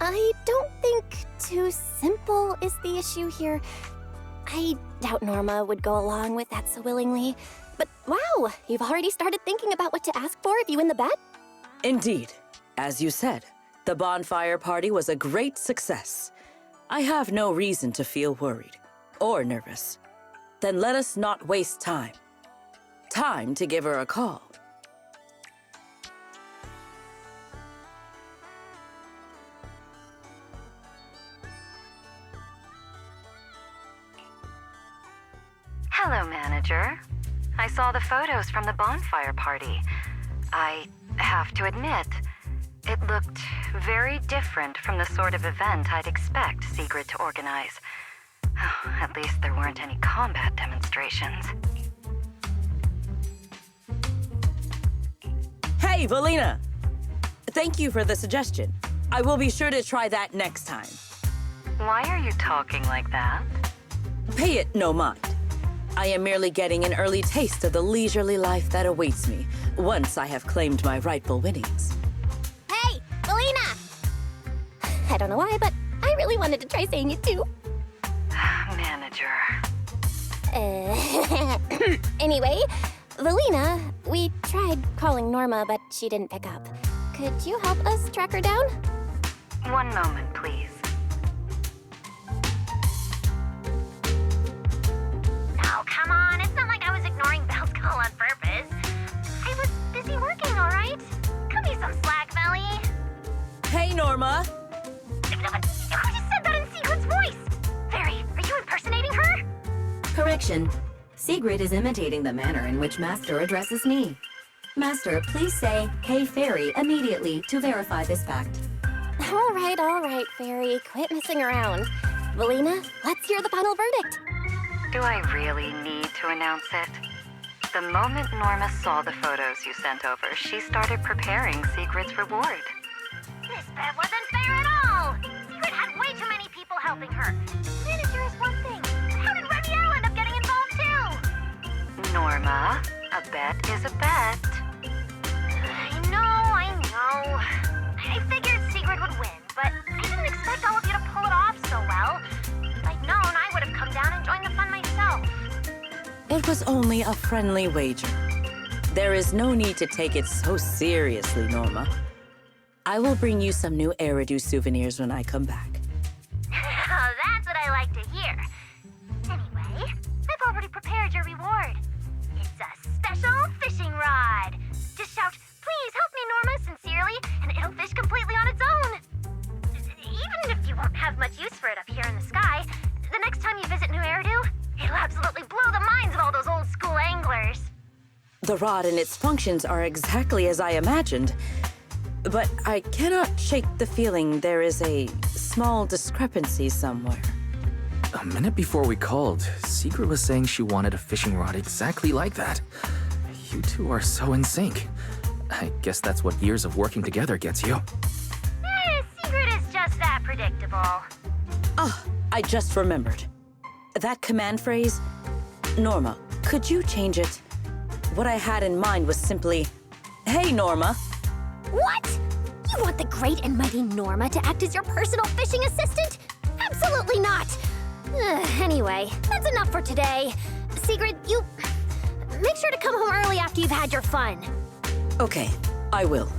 I don't think too simple is the issue here. I doubt Norma would go along with that so willingly. But wow, you've already started thinking about what to ask for if you win the bet? Indeed. As you said, the bonfire party was a great success. I have no reason to feel worried or nervous. Then let us not waste time. Time to give her a call. Hello, manager. I saw the photos from the bonfire party. I have to admit, it looked very different from the sort of event I'd expect Sigrid to organize. At least there weren't any combat demonstrations. Hey, Valina! Thank you for the suggestion. I will be sure to try that next time. Why are you talking like that? Pay it no mind. I am merely getting an early taste of the leisurely life that awaits me once I have claimed my rightful winnings. Hey, Valina! I don't know why, but I really wanted to try saying it too. Manager. Anyway, Valina, we tried calling Norma, but she didn't pick up. Could you help us track her down? One moment, please. Oh, come on. It's not like I was ignoring Belle's call on purpose. I was busy working, all right? Cut me some slack, Belly. Hey, Norma! Who just said that in Sigrid's voice? Fairy, are you impersonating her? Correction. Sigrid is imitating the manner in which Master addresses me. Master, please say, "Hey, Fairy," immediately to verify this fact. All right, Fairy. Quit messing around. Valina, let's hear the final verdict. Do I really need to announce it? The moment Norma saw the photos you sent over, she started preparing Sigrid's reward. This bet wasn't fair at all. Sigrid had way too many people helping her. Manager is one thing. How did Remielle end up getting involved too? Norma, a bet is a bet. I know. I figured Sigrid would win, but I didn't expect all of you to pull it off so well. If I'd known, I would have come down and joined the fun myself. It was only a friendly wager. There is no need to take it so seriously, Norma. I will bring you some new Eridu souvenirs when I come back. That's what I like to hear. Anyway, I've already prepared your reward. It's a special fishing rod. Just shout, "Please help me, Norma," sincerely, and it'll fish completely on its own. Even if you won't have much use for it up here in the sky, the next time you visit New Eridu, it'll absolutely blow the minds of all those old school anglers. The rod and its functions are exactly as I imagined. But I cannot shake the feeling there is a small discrepancy somewhere. A minute before we called, Sigrid was saying she wanted a fishing rod exactly like that. You two are so in sync. I guess that's what years of working together gets you. Sigrid is just that predictable. I just remembered. That command phrase, Norma, could you change it? What I had in mind was simply, "Hey, Norma." What? You want the great and mighty Norma to act as your personal fishing assistant? Absolutely not! Anyway, that's enough for today. Sigrid, you... make sure to come home early after you've had your fun. Okay, I will.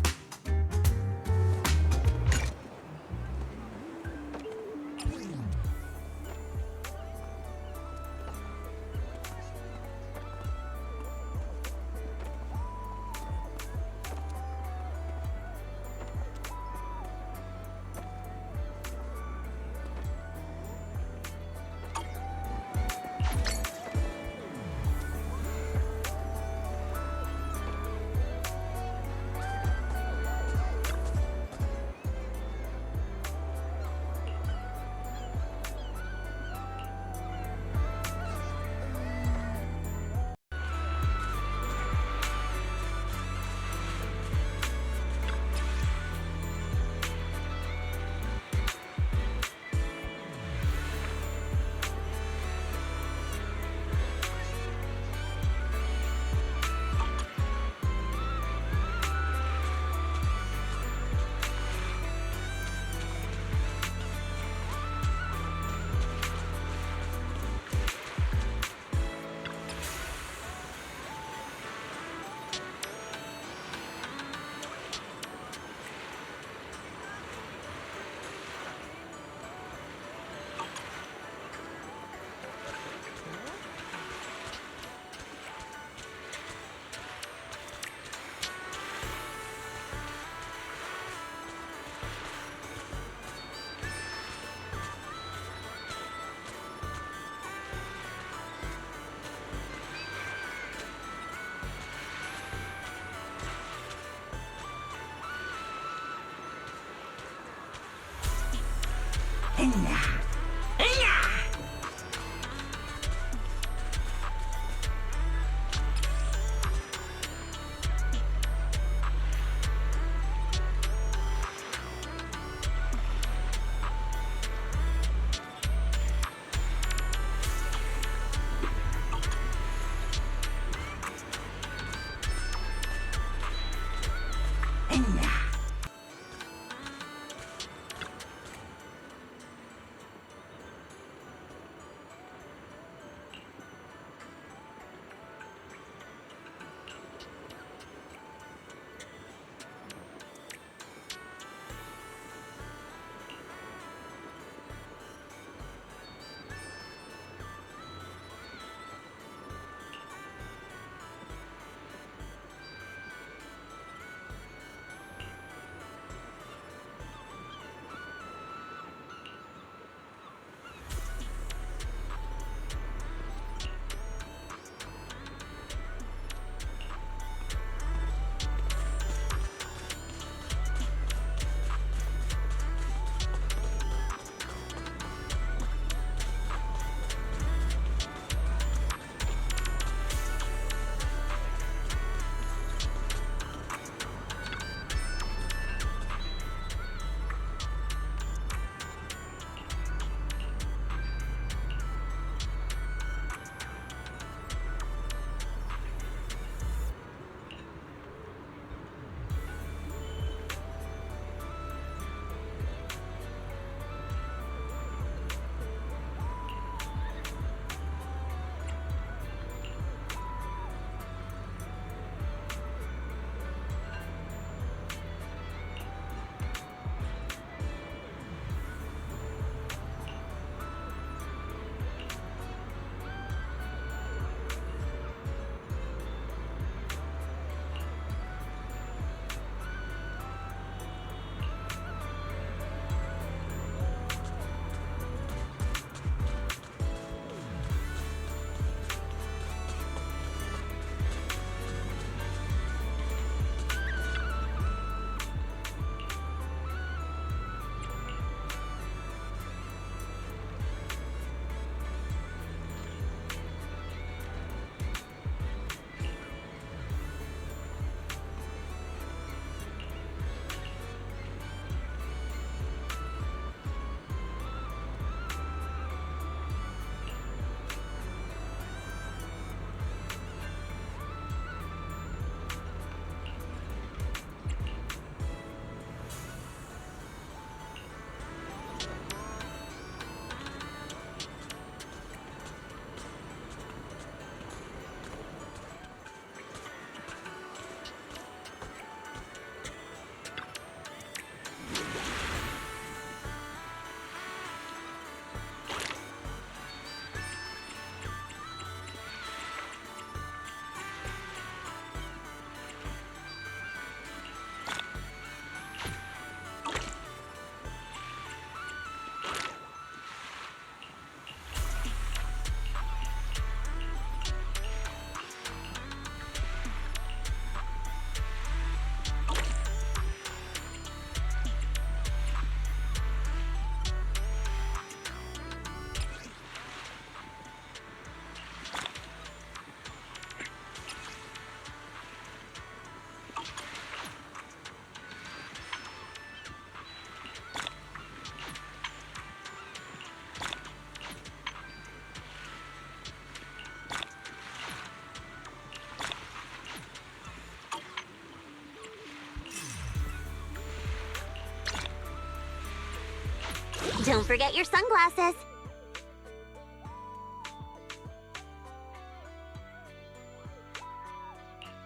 Don't forget your sunglasses.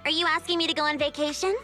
Are you asking me to go on vacation?